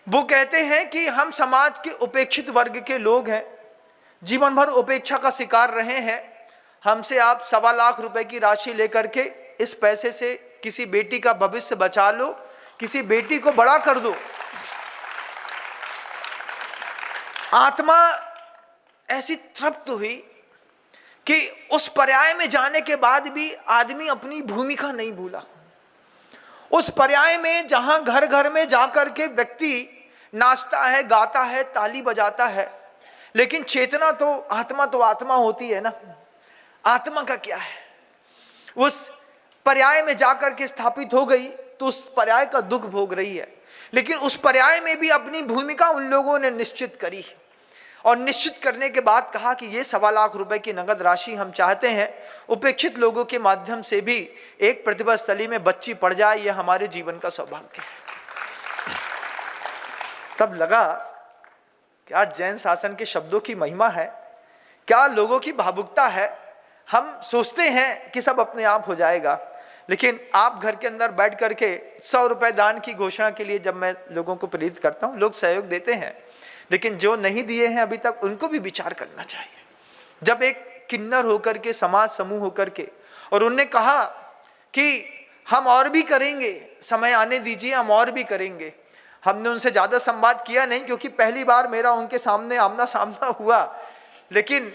वो कहते हैं कि हम समाज के उपेक्षित वर्ग के लोग हैं, जीवन भर उपेक्षा का शिकार रहे हैं, हमसे आप 1.25 लाख रुपए की राशि लेकर के इस पैसे से किसी बेटी का भविष्य बचा लो, किसी बेटी को बड़ा कर दो। आत्मा ऐसी तृप्त हुई कि उस पर्याय में जाने के बाद भी आदमी अपनी भूमिका नहीं भूला। उस पर्याय में जहां घर घर में जाकर के व्यक्ति नाचता है, गाता है, ताली बजाता है, लेकिन चेतना तो आत्मा होती है ना। आत्मा का क्या है, उस पर्याय में जाकर के स्थापित हो गई तो उस पर्याय का दुख भोग रही है। लेकिन उस पर्याय में भी अपनी भूमिका उन लोगों ने निश्चित करी और निश्चित करने के बाद कहा कि ये 1.25 लाख रुपए की नगद राशि हम चाहते हैं उपेक्षित लोगों के माध्यम से भी एक प्रतिभा स्थली में बच्ची पड़ जाए, ये हमारे जीवन का सौभाग्य है। तब लगा क्या जैन शासन के शब्दों की महिमा है, क्या लोगों की भावुकता है। हम सोचते हैं कि सब अपने आप हो जाएगा, लेकिन आप घर के अंदर बैठ करके 100 रुपए दान की घोषणा के लिए जब मैं लोगों को प्रेरित करता हूं, लोग सहयोग देते हैं, लेकिन जो नहीं दिए हैं अभी तक, उनको भी विचार करना चाहिए। जब एक किन्नर होकर के, समाज समूह होकर के, और उनने कहा कि हम और भी करेंगे, समय आने दीजिए, हम और भी करेंगे। हमने उनसे ज्यादा संवाद किया नहीं, क्योंकि पहली बार मेरा उनके सामने आमना सामना हुआ, लेकिन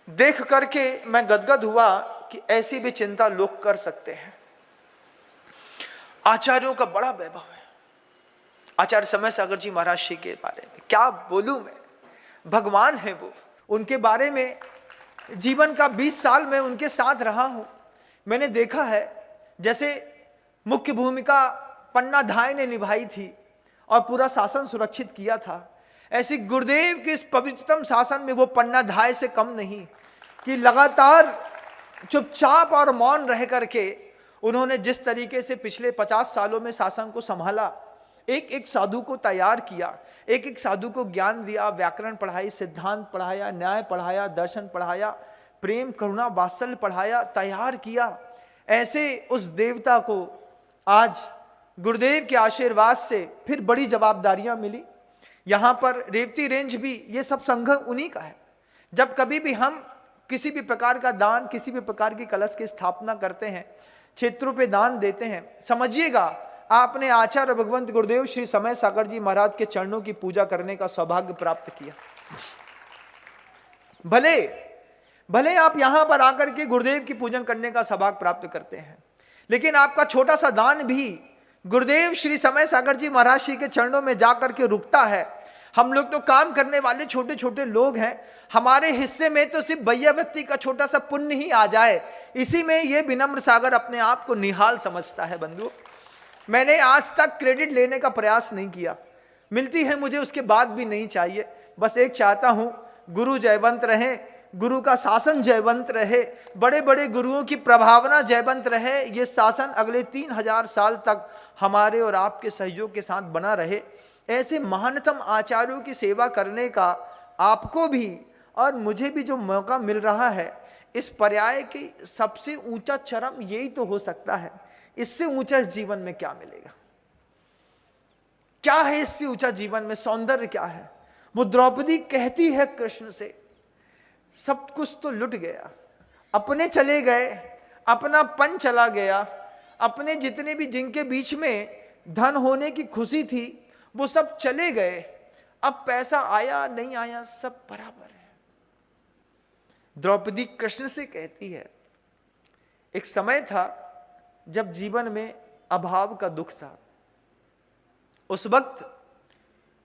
देख करके मैं गदगद हुआ कि ऐसी भी चिंता लोग कर सकते हैं। आचार्यों का बड़ा वैभव है। आचार्य समय सागर जी महाराज जी के बारे में क्या बोलूं मैं, भगवान है वो। उनके बारे में जीवन का 20 साल मैं उनके साथ रहा हूं। मैंने देखा है जैसे मुख्य भूमिका पन्ना धाय ने निभाई थी और पूरा शासन सुरक्षित किया था, ऐसी गुरुदेव के इस पवित्रतम शासन में वो पन्ना धाय से कम नहीं कि लगातार चुपचाप और मौन रह करके उन्होंने जिस तरीके से पिछले 50 सालों में शासन को संभाला, एक एक साधु को तैयार किया, एक एक साधु को ज्ञान दिया, व्याकरण पढ़ाई, सिद्धांत पढ़ाया, न्याय पढ़ाया, दर्शन पढ़ाया, प्रेम करुणा वात्सल्य पढ़ाया, तैयार किया। ऐसे उस देवता को आज गुरुदेव के आशीर्वाद से फिर बड़ी जवाबदारियां मिली। यहाँ पर रेवती रेंज भी ये सब संघ उन्हीं का है। जब कभी भी हम किसी भी प्रकार का दान, किसी भी प्रकार की कलश की स्थापना करते हैं, क्षेत्रों पे दान देते हैं, समझिएगा आपने आचार्य भगवंत गुरुदेव श्री समय सागर जी महाराज के चरणों की पूजा करने का सौभाग्य प्राप्त किया। भले भले आप यहां पर आकर के गुरुदेव की पूजन करने का सौभाग्य प्राप्त करते हैं, लेकिन आपका छोटा सा दान भी गुरुदेव श्री समय सागर जी महाराज श्री के चरणों में जाकर के रुकता है। हम लोग तो काम करने वाले छोटे छोटे लोग हैं, हमारे हिस्से में तो सिर्फ भैया व्यक्ति का छोटा सा पुण्य ही आ जाए, इसी में ये विनम्र सागर अपने आप को निहाल समझता है। बंधु, मैंने आज तक क्रेडिट लेने का प्रयास नहीं किया, मिलती है मुझे उसके बाद भी नहीं चाहिए। बस एक चाहता हूं, गुरु जयवंत रहे, गुरु का शासन जयवंत रहे, बड़े बड़े गुरुओं की प्रभावना जयवंत रहे, ये शासन अगले 3000 साल तक हमारे और आपके सहयोग के साथ बना रहे। ऐसे महानतम आचार्यों की सेवा करने का आपको भी और मुझे भी जो मौका मिल रहा है, इस पर्याय की सबसे ऊंचा चरम यही तो हो सकता है। इससे ऊंचा इस जीवन में क्या मिलेगा? क्या है इससे ऊंचा जीवन में? सौंदर्य क्या है? वो द्रौपदी कहती है कृष्ण से, सब कुछ तो लुट गया, अपने चले गए, अपना पन चला गया, अपने जितने भी जिनके बीच में धन होने की खुशी थी वो सब चले गए, अब पैसा आया नहीं आया सब बराबर है। द्रौपदी कृष्ण से कहती है, एक समय था जब जीवन में अभाव का दुख था, उस वक्त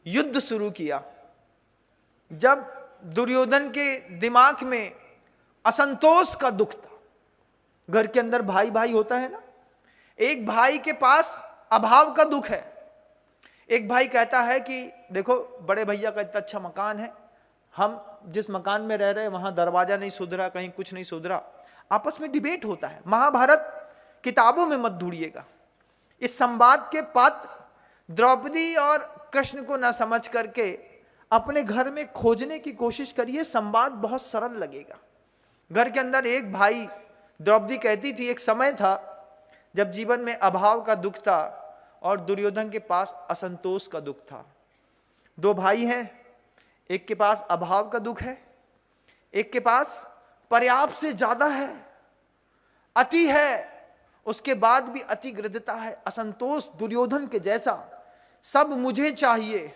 युद्ध शुरू किया, जब दुर्योधन के दिमाग में असंतोष का दुख था। घर के अंदर भाई भाई होता है ना, एक भाई के पास अभाव का दुख है। एक भाई कहता है कि देखो बड़े भैया का इतना अच्छा मकान है, हम जिस मकान में रह रहे हैं वहां दरवाजा नहीं सुधरा, कहीं कुछ नहीं सुधरा। आपस में डिबेट होता है। महाभारत किताबों में मत ढूंढिएगा। इस संवाद के पात्र द्रौपदी और कृष्ण को न समझ करके अपने घर में खोजने की कोशिश करिए, संवाद बहुत सरल लगेगा। घर के अंदर एक भाई, द्रौपदी कहती थी एक समय था जब जीवन में अभाव का दुख था और दुर्योधन के पास असंतोष का दुख था। दो भाई हैं, एक के पास अभाव का दुख है, एक के पास पर्याप्त से ज्यादा है, अति है, उसके बाद भी अतिग्रदता है, असंतोष दुर्योधन के जैसा। सब मुझे चाहिए,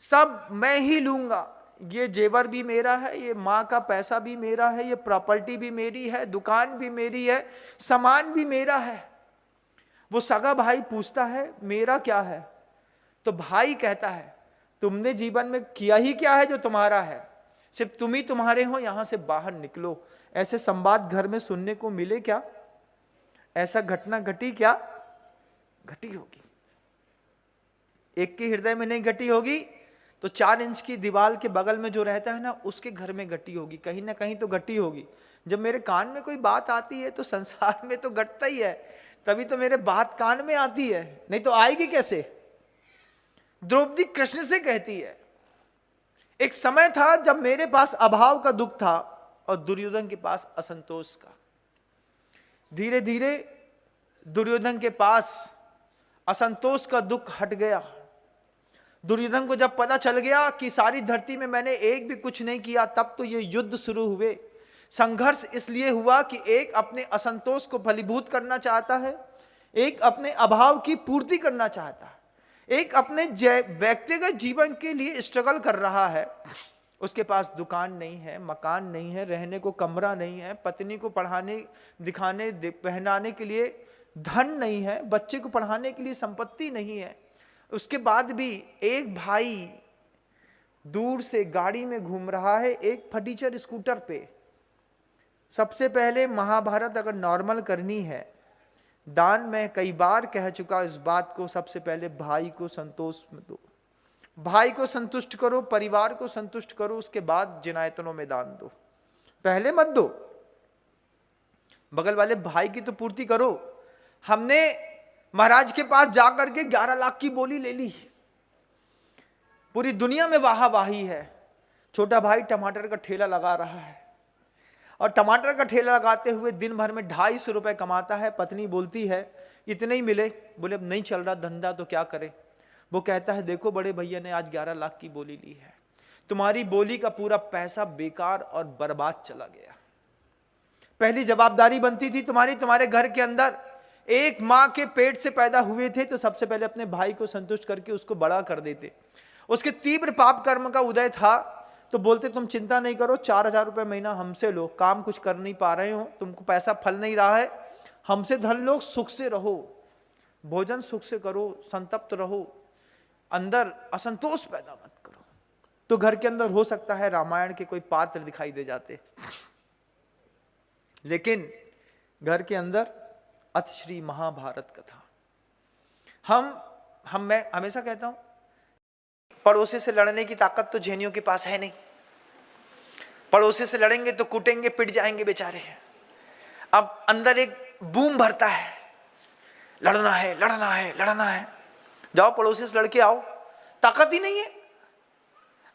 सब मैं ही लूंगा, ये जेवर भी मेरा है, ये माँ का पैसा भी मेरा है, ये प्रॉपर्टी भी मेरी है, दुकान भी मेरी है, सामान भी मेरा है। वो सगा भाई पूछता है मेरा क्या है? तो भाई कहता है तुमने जीवन में किया ही क्या है जो तुम्हारा है? सिर्फ तुम ही तुम्हारे हो, यहां से बाहर निकलो। ऐसे संवाद घर में सुनने को मिले क्या? ऐसा घटना घटी क्या? घटी होगी। एक के हृदय में नहीं घटी होगी तो 4 इंच की दीवार के बगल में जो रहता है ना, उसके घर में घटी होगी, कहीं ना कहीं तो घटी होगी। जब मेरे कान में कोई बात आती है तो संसार में तो घटता ही है, तभी तो मेरे बात कान में आती है, नहीं तो आएगी कैसे? द्रौपदी कृष्ण से कहती है एक समय था जब मेरे पास अभाव का दुख था और दुर्योधन के पास असंतोष का। धीरे धीरे दुर्योधन के पास असंतोष का दुख हट गया। दुर्योधन को जब पता चल गया कि सारी धरती में मैंने एक भी कुछ नहीं किया, तब तो ये युद्ध शुरू हुए। संघर्ष इसलिए हुआ कि एक अपने असंतोष को फलीभूत करना चाहता है, एक अपने अभाव की पूर्ति करना चाहता है, एक अपने व्यक्तिगत जीवन के लिए स्ट्रगल कर रहा है। उसके पास दुकान नहीं है, मकान नहीं है, रहने को कमरा नहीं है, पत्नी को पढ़ाने दिखाने पहनाने के लिए धन नहीं है, बच्चे को पढ़ाने के लिए संपत्ति नहीं है। उसके बाद भी एक भाई दूर से गाड़ी में घूम रहा है, एक फटीचर स्कूटर पे, सबसे पहले महाभारत अगर नॉर्मल करनी है, दान में कई बार कह चुका इस बात को, सबसे पहले भाई को संतोष में दो, भाई को संतुष्ट करो, परिवार को संतुष्ट करो, उसके बाद जिनायतनों में दान दो, पहले मत दो। बगल वाले भाई की तो पूर्ति करो। हमने महाराज के पास जाकर के 11 लाख की बोली ले ली, पूरी दुनिया में वाहा वाही है। छोटा भाई टमाटर का ठेला लगा रहा है और टमाटर का ठेला लगाते हुए दिन भर में 250 रुपए कमाता है। पत्नी बोलती है इतने ही मिले, बोले अब नहीं चल रहा धंधा तो क्या करे। वो कहता है देखो बड़े भैया ने आज 11 लाख की बोली ली है, तुम्हारी बोली का पूरा पैसा बेकार और बर्बाद चला गया। पहली जवाबदारी बनती थी तुम्हारी, तुम्हारे घर के अंदर एक मां के पेट से पैदा हुए थे तो सबसे पहले अपने भाई को संतुष्ट करके उसको बड़ा कर देते। उसके तीव्र पाप कर्म का उदय था तो बोलते तुम चिंता नहीं करो, 4000 रुपए महीना हमसे लो, काम कुछ कर नहीं पा रहे हो, तुमको पैसा फल नहीं रहा है, हमसे धन लो, सुख से रहो, भोजन सुख से करो, संतप्त रहो, अंदर असंतोष पैदा मत करो। तो घर के अंदर हो सकता है रामायण के कोई पात्र दिखाई दे जाते, लेकिन घर के अंदर अतिश्री महाभारत कथा। मैं हमेशा कहता हूं पड़ोसी से लड़ने की ताकत तो झेनियों के पास है नहीं। पड़ोसी से लड़ेंगे तो कूटेंगे, पिट जाएंगे बेचारे। अब अंदर एक बूम भरता है, लड़ना है लड़ना है लड़ना है। जाओ पड़ोसी से लड़के आओ, ताकत ही नहीं है।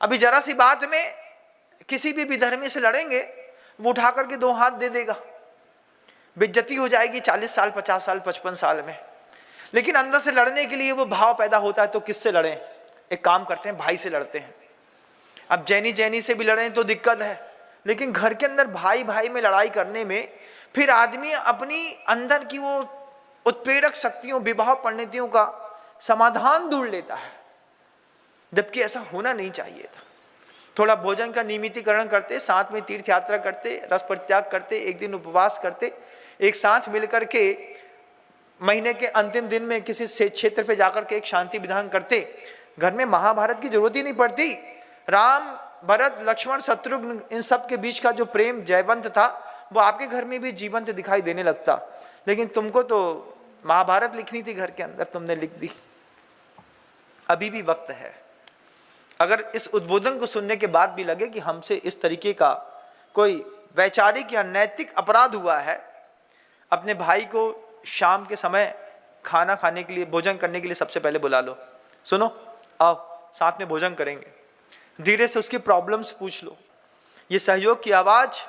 अभी जरा सी बात में किसी भी विधर्मी से लड़ेंगे, वो उठा करके 2 हाथ दे देगा, बेइज्जती हो जाएगी 40 साल 50 साल 55 साल में। लेकिन अंदर से लड़ने के लिए वो भाव पैदा होता है तो किससे लड़ें? एक काम करते हैं, भाई से लड़ते हैं। अब जैनी से भी लड़ें तो दिक्कत है, लेकिन घर के अंदर भाई भाई में लड़ाई करने में फिर आदमी अपनी अंदर की वो उत्प्रेरक शक्तियों, विवाह परिणतियों का समाधान ढूंढ लेता है, जबकि ऐसा होना नहीं चाहिए था। थोड़ा भोजन का नियमितीकरण करते, साथ में तीर्थ यात्रा करते, रस परित्याग करते, एक दिन उपवास करते, एक साथ मिलकर के महीने के अंतिम दिन में किसी क्षेत्र पे जाकर के एक शांति विधान करते, घर में महाभारत की जरूरत ही नहीं पड़ती। राम, भरत, लक्ष्मण, शत्रुघ्न, इन सब के बीच का जो प्रेम जयवंत था वो आपके घर में भी जीवंत दिखाई देने लगता। लेकिन तुमको तो महाभारत लिखनी थी घर के अंदर, तुमने लिख दी। अभी भी वक्त है। अगर इस उद्बोधन को सुनने के बाद भी लगे कि हमसे इस तरीके का कोई वैचारिक या नैतिक अपराध हुआ है, अपने भाई को शाम के समय खाना खाने के लिए, भोजन करने के लिए सबसे पहले बुला लो। सुनो, आओ साथ में भोजन करेंगे। धीरे से उसकी प्रॉब्लम्स पूछ लो। ये सहयोग की आवाज,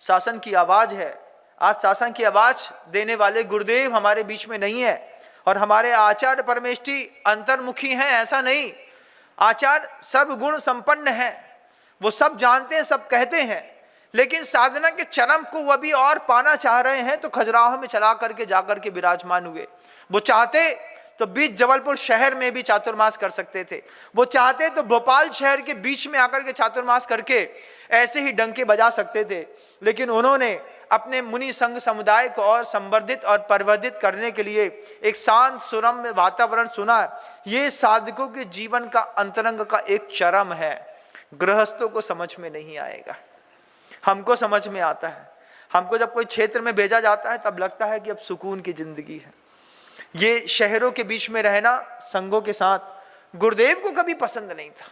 शासन की आवाज है। आज शासन की आवाज देने वाले गुरुदेव हमारे बीच में नहीं है, और हमारे आचार्य परमेष्ठी अंतर्मुखी हैं ऐसा नहीं। आचार्य सर्वगुण संपन्न है, वो सब जानते हैं, सब कहते हैं, लेकिन साधना के चरम को वो भी और पाना चाह रहे हैं तो खजुराहो में चला करके जाकर के विराजमान हुए। वो चाहते तो बीच जबलपुर शहर में भी चातुर्मास कर सकते थे, वो चाहते तो भोपाल शहर के बीच में आकर के चातुर्मास करके ऐसे ही डंके बजा सकते थे, लेकिन उन्होंने अपने मुनि संघ समुदाय को और संवर्धित और प्रवर्धित करने के लिए एक शांत सुरम्य वातावरण चुना। ये साधकों के जीवन का अंतरंग का एक चरम है। गृहस्थों को समझ में नहीं आएगा, हमको समझ में आता है। हमको जब कोई क्षेत्र में भेजा जाता है तब लगता है कि अब सुकून की जिंदगी है। ये शहरों के बीच में रहना संघों के साथ गुरुदेव को कभी पसंद नहीं था।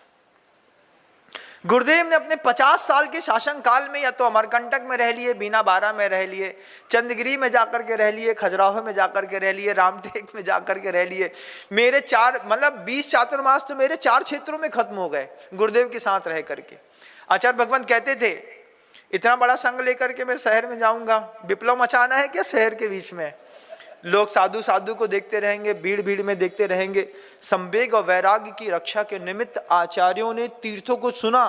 गुरुदेव ने अपने 50 साल के शासन काल में या तो अमरकंटक में रह लिए, बीना बारा में रह लिए, चंदगिरी में जाकर के रह लिए, खजुराहो में जाकर के रह लिए, रामटेक में जाकर के रह लिए। मेरे 20 चातुर्मास तो मेरे 4 क्षेत्रों में खत्म हो गए गुरुदेव के साथ रह करके। आचार्य भगवंत कहते थे इतना बड़ा संघ लेकर के मैं शहर में जाऊंगा, विप्लव मचाना है क्या शहर के बीच में? लोग साधु को देखते रहेंगे, भीड़ में देखते रहेंगे। संवेग और वैराग्य की रक्षा के निमित्त आचार्यों ने तीर्थों को सुना,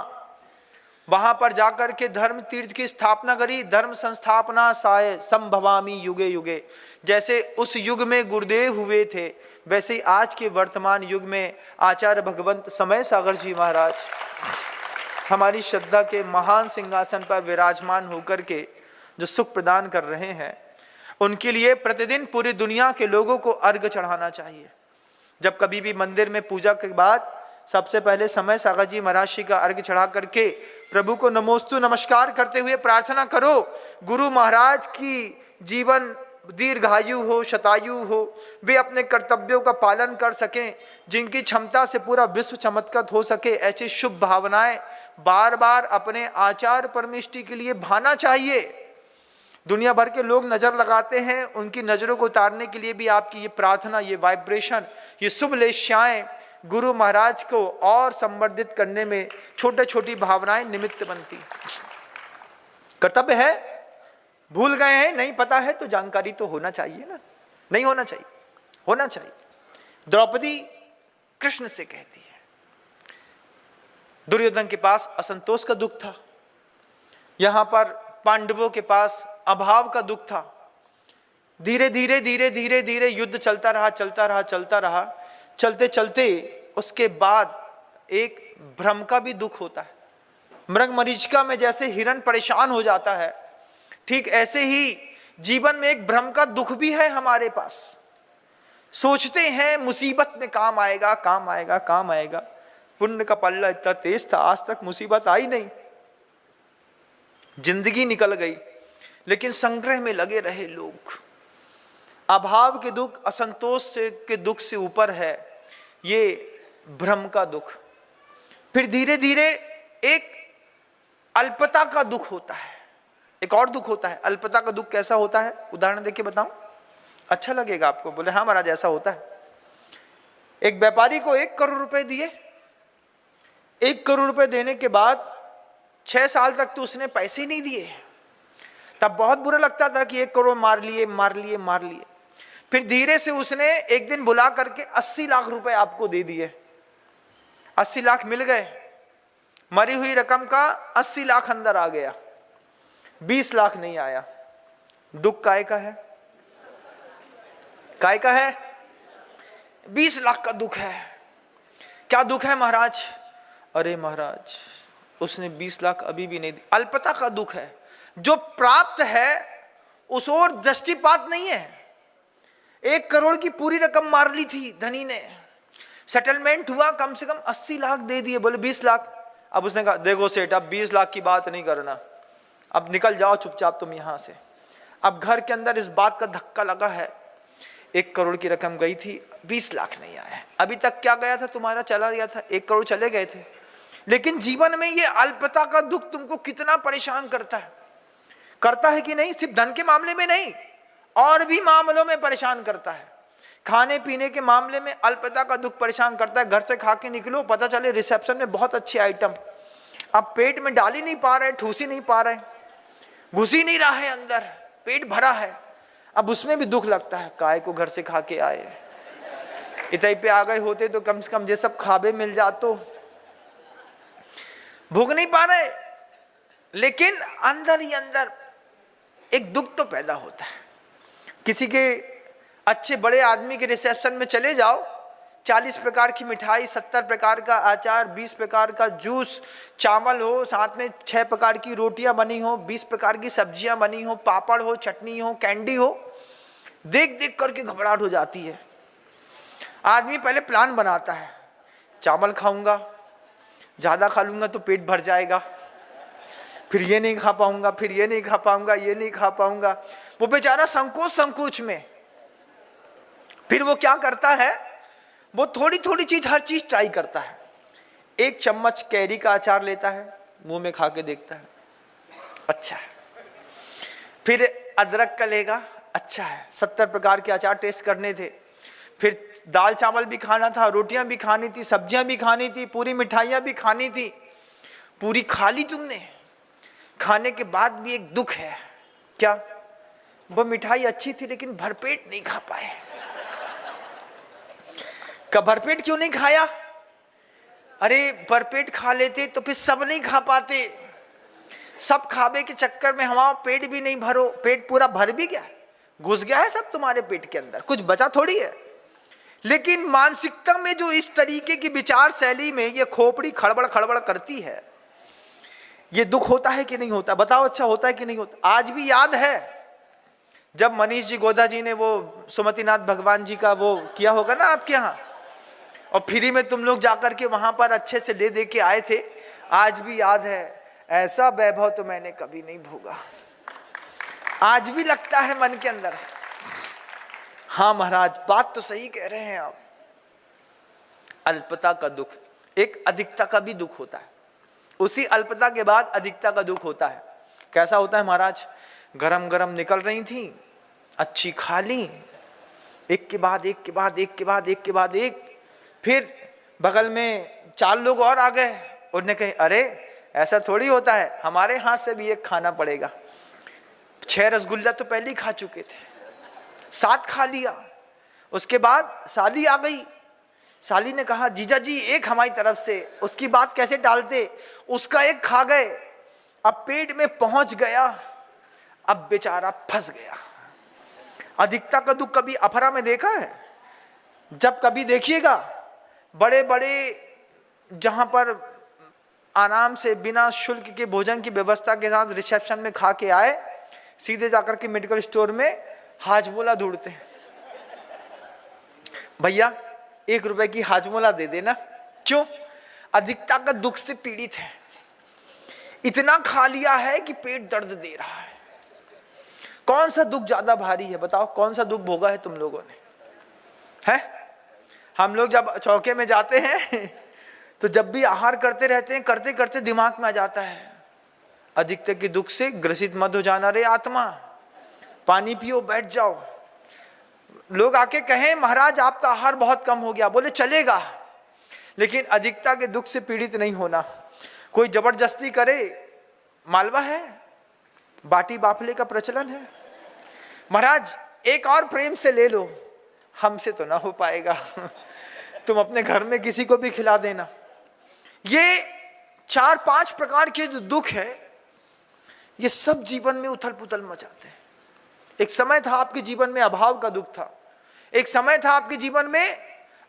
वहां पर जाकर के धर्म तीर्थ की स्थापना करी। धर्म संस्थापना साय संभवामी युगे युगे। जैसे उस युग में गुरुदेव हुए थे, वैसे ही आज के वर्तमान युग में आचार्य भगवंत समय सागर जी महाराज हमारी श्रद्धा के महान सिंहासन पर विराजमान होकर के जो सुख प्रदान कर रहे हैं, उनके लिए प्रतिदिन पूरी दुनिया के लोगों को अर्घ चढ़ाना चाहिए। जब कभी भी मंदिर में पूजा के बाद सबसे पहले समय सागर जी महाराज श्री का अर्घ्य चढ़ा करके प्रभु को नमोस्तु नमस्कार करते हुए प्रार्थना करो गुरु महाराज की जीवन दीर्घायु हो, शतायु हो, वे अपने कर्तव्यों का पालन कर सकें, जिनकी क्षमता से पूरा विश्व चमत्कृत हो सके। ऐसी शुभ भावनाएं बार बार अपने आचार परमिष्टि के लिए भाना चाहिए। दुनिया भर के लोग नजर लगाते हैं, उनकी नजरों को उतारने के लिए भी आपकी ये प्रार्थना, ये वाइब्रेशन, ये शुभ लेशाएं गुरु महाराज को और संवर्धित करने में छोटे छोटी भावनाएं निमित्त बनती। कर्तव्य है, भूल गए हैं, नहीं पता है तो जानकारी तो होना चाहिए ना, नहीं होना चाहिए, होना चाहिए। द्रौपदी कृष्ण से कहती है, दुर्योधन के पास असंतोष का दुख था, यहां पर पांडवों के पास अभाव का दुख था। धीरे धीरे धीरे धीरे धीरे युद्ध चलता रहा, चलता रहा, चलता रहा। चलते चलते उसके बाद एक भ्रम का भी दुख होता है। मृग मरीचिका में जैसे हिरण परेशान हो जाता है, ठीक ऐसे ही जीवन में एक भ्रम का दुख भी है हमारे पास। सोचते हैं मुसीबत में काम आएगा, काम आएगा, काम आएगा। पुण्य का पल्ला इतना तेज था, आज तक मुसीबत आई नहीं, जिंदगी निकल गई, लेकिन संग्रह में लगे रहे लोग। अभाव के दुख, असंतोष के दुख से ऊपर है ये भ्रम का दुख। फिर धीरे धीरे एक अल्पता का दुख होता है, एक और दुख होता है। अल्पता का दुख कैसा होता है, उदाहरण देके बताऊं, अच्छा लगेगा आपको। बोले हाँ महाराज ऐसा होता है। एक व्यापारी को 1 करोड़ रुपए दिए, 1 करोड़ रुपए देने के बाद 6 साल तक तो उसने पैसे नहीं दिए। तब बहुत बुरा लगता था कि 1 करोड़ मार लिए, मार लिए, मार लिए। फिर धीरे से उसने एक दिन बुला करके 80 लाख रुपए आपको दे दिए। 80 लाख मिल गए, मरी हुई रकम का 80 लाख अंदर आ गया, 20 लाख नहीं आया। दुख काय का है, काय का है? 20 लाख का दुख है। क्या दुख है महाराज? अरे महाराज उसने 20 लाख अभी भी नहीं दी। अल्पता का दुख है। जो प्राप्त है उस ओर दृष्टिपात नहीं है। 1 करोड़ की पूरी रकम मार ली थी धनी ने, सेटलमेंट हुआ, कम से कम 80 लाख दे दिए। बोले 20 लाख। अब उसने कहा देखो सेठ, अब 20 लाख की बात नहीं करना, अब निकल जाओ चुपचाप तुम यहां से। अब घर के अंदर इस बात का धक्का लगा है, 1 करोड़ की रकम गई थी, 20 लाख नहीं आया है। अभी तक क्या गया था तुम्हारा, चला गया था, 1 करोड़ चले गए थे। लेकिन जीवन में ये अल्पता का दुख तुमको कितना परेशान करता है, करता है कि नहीं? सिर्फ धन के मामले में नहीं, और भी मामलों में परेशान करता है। खाने पीने के मामले में अल्पता का दुख परेशान करता है। घर से खा के निकलो, पता चले रिसेप्शन में बहुत अच्छे आइटम, अब पेट में डाल ही नहीं पा रहे, ठूस ही नहीं पा रहे, घुस ही नहीं रहा है अंदर, पेट भरा है। अब उसमें भी दुख लगता है, काय को घर से खा के आए, इतने पे आ गए होते तो कम से कम ये सब खाबे मिल जातो। भूख नहीं पा रहे, लेकिन अंदर ही अंदर एक दुख तो पैदा होता है। किसी के अच्छे बड़े आदमी के रिसेप्शन में चले जाओ, 40 प्रकार की मिठाई, 70 प्रकार का अचार, 20 प्रकार का जूस, चावल हो, साथ में 6 प्रकार की रोटियां बनी हो, 20 प्रकार की सब्जियां बनी हो, पापड़ हो, चटनी हो, कैंडी हो, देख देख करके घबराहट हो जाती है। आदमी पहले प्लान बनाता है, चावल खाऊंगा, ज़्यादा खा लूँगा तो पेट भर जाएगा, फिर ये नहीं खा पाऊंगा, फिर ये नहीं खा पाऊंगा, ये नहीं खा पाऊंगा। वो बेचारा संकोच में, फिर वो क्या करता है, वो थोड़ी थोड़ी चीज, हर चीज ट्राई करता है। 1 चम्मच कैरी का अचार लेता है, मुंह में खा के देखता है, अच्छा है। फिर अदरक का लेगा, अच्छा है। 70 प्रकार के अचार टेस्ट करने थे। फिर दाल चावल भी खाना था, रोटियां भी खानी थी, सब्जियां भी खानी थी, पूरी मिठाइयां भी खानी थी। पूरी खा ली तुमने, खाने के बाद भी एक दुख है, क्या? वो मिठाई अच्छी थी लेकिन भरपेट नहीं खा पाए। का भरपेट क्यों नहीं खाया? अरे भरपेट खा लेते तो फिर सब नहीं खा पाते। सब खावे के चक्कर में हमारा पेट भी नहीं भरो, पेट पूरा भर भी गया, घुस गया है सब तुम्हारे पेट के अंदर, कुछ बचा थोड़ी है। लेकिन मानसिकता में जो इस तरीके की विचार शैली में ये खोपड़ी खड़बड़ खड़बड़ करती है, ये दुख होता है कि नहीं होता? बताओ, अच्छा होता है कि नहीं होता? आज भी याद है जब मनीष जी गोधा जी ने वो सुमतिनाथ भगवान जी का वो किया होगा ना आपके यहाँ, और फ्री में तुम लोग जाकर के वहां पर अच्छे से ले दे के आए थे। आज भी याद है, ऐसा वैभव तो मैंने कभी नहीं भोगा। आज भी लगता है मन के अंदर। हाँ महाराज, बात तो सही कह रहे हैं आप। अल्पता का दुख, एक अधिकता का भी दुख होता है। उसी अल्पता के बाद अधिकता का दुख होता है। कैसा होता है महाराज? गरम गरम निकल रही थी, अच्छी खा ली, एक के बाद एक के बाद एक के बाद एक के बाद एक, फिर बगल में 4 लोग और आ गए। उन्होंने कहा अरे ऐसा थोड़ी होता है, हमारे हाथ से भी एक खाना पड़ेगा। 6 रसगुल्ला तो पहले ही खा चुके थे, 7 खा लिया। उसके बाद साली आ गई। साली ने कहा जीजा जी एक हमारी तरफ से, उसकी बात कैसे टालते, उसका एक खा गए। अब पेट में पहुंच गया, अब बेचारा फंस गया। अधिकता का दुख कभी अफरा में देखा है? जब कभी देखिएगा, बड़े बड़े जहां पर आराम से बिना शुल्क के भोजन की व्यवस्था के साथ रिसेप्शन में खा के आए, सीधे जाकर के मेडिकल स्टोर में हाजमोला ढूंढते हैं। भैया 1 रुपए की हाजमोला दे देना। क्यों? अधिकता का दुख से पीड़ित है, इतना खा लिया है कि पेट दर्द दे रहा है। कौन सा दुख ज्यादा भारी है बताओ? कौन सा दुख भोगा है तुम लोगों ने? है हम लोग जब चौके में जाते हैं तो जब भी आहार करते रहते हैं, करते करते दिमाग में आ जाता है, अधिकता के दुख से ग्रसित मत हो जाना रे आत्मा, पानी पियो, बैठ जाओ। लोग आके कहें महाराज आपका आहार बहुत कम हो गया, बोले चलेगा, लेकिन अधिकता के दुख से पीड़ित नहीं होना। कोई जबरदस्ती करे, मालवा है, बाटी बाफले का प्रचलन है। महाराज एक और प्रेम से ले लो, हमसे तो ना हो पाएगा, तुम अपने घर में किसी को भी खिला देना। ये 4-5 प्रकार के जो दुख है, ये सब जीवन में उथल पुथल मचाते हैं। एक समय था आपके जीवन में अभाव का दुख था, एक समय था आपके जीवन में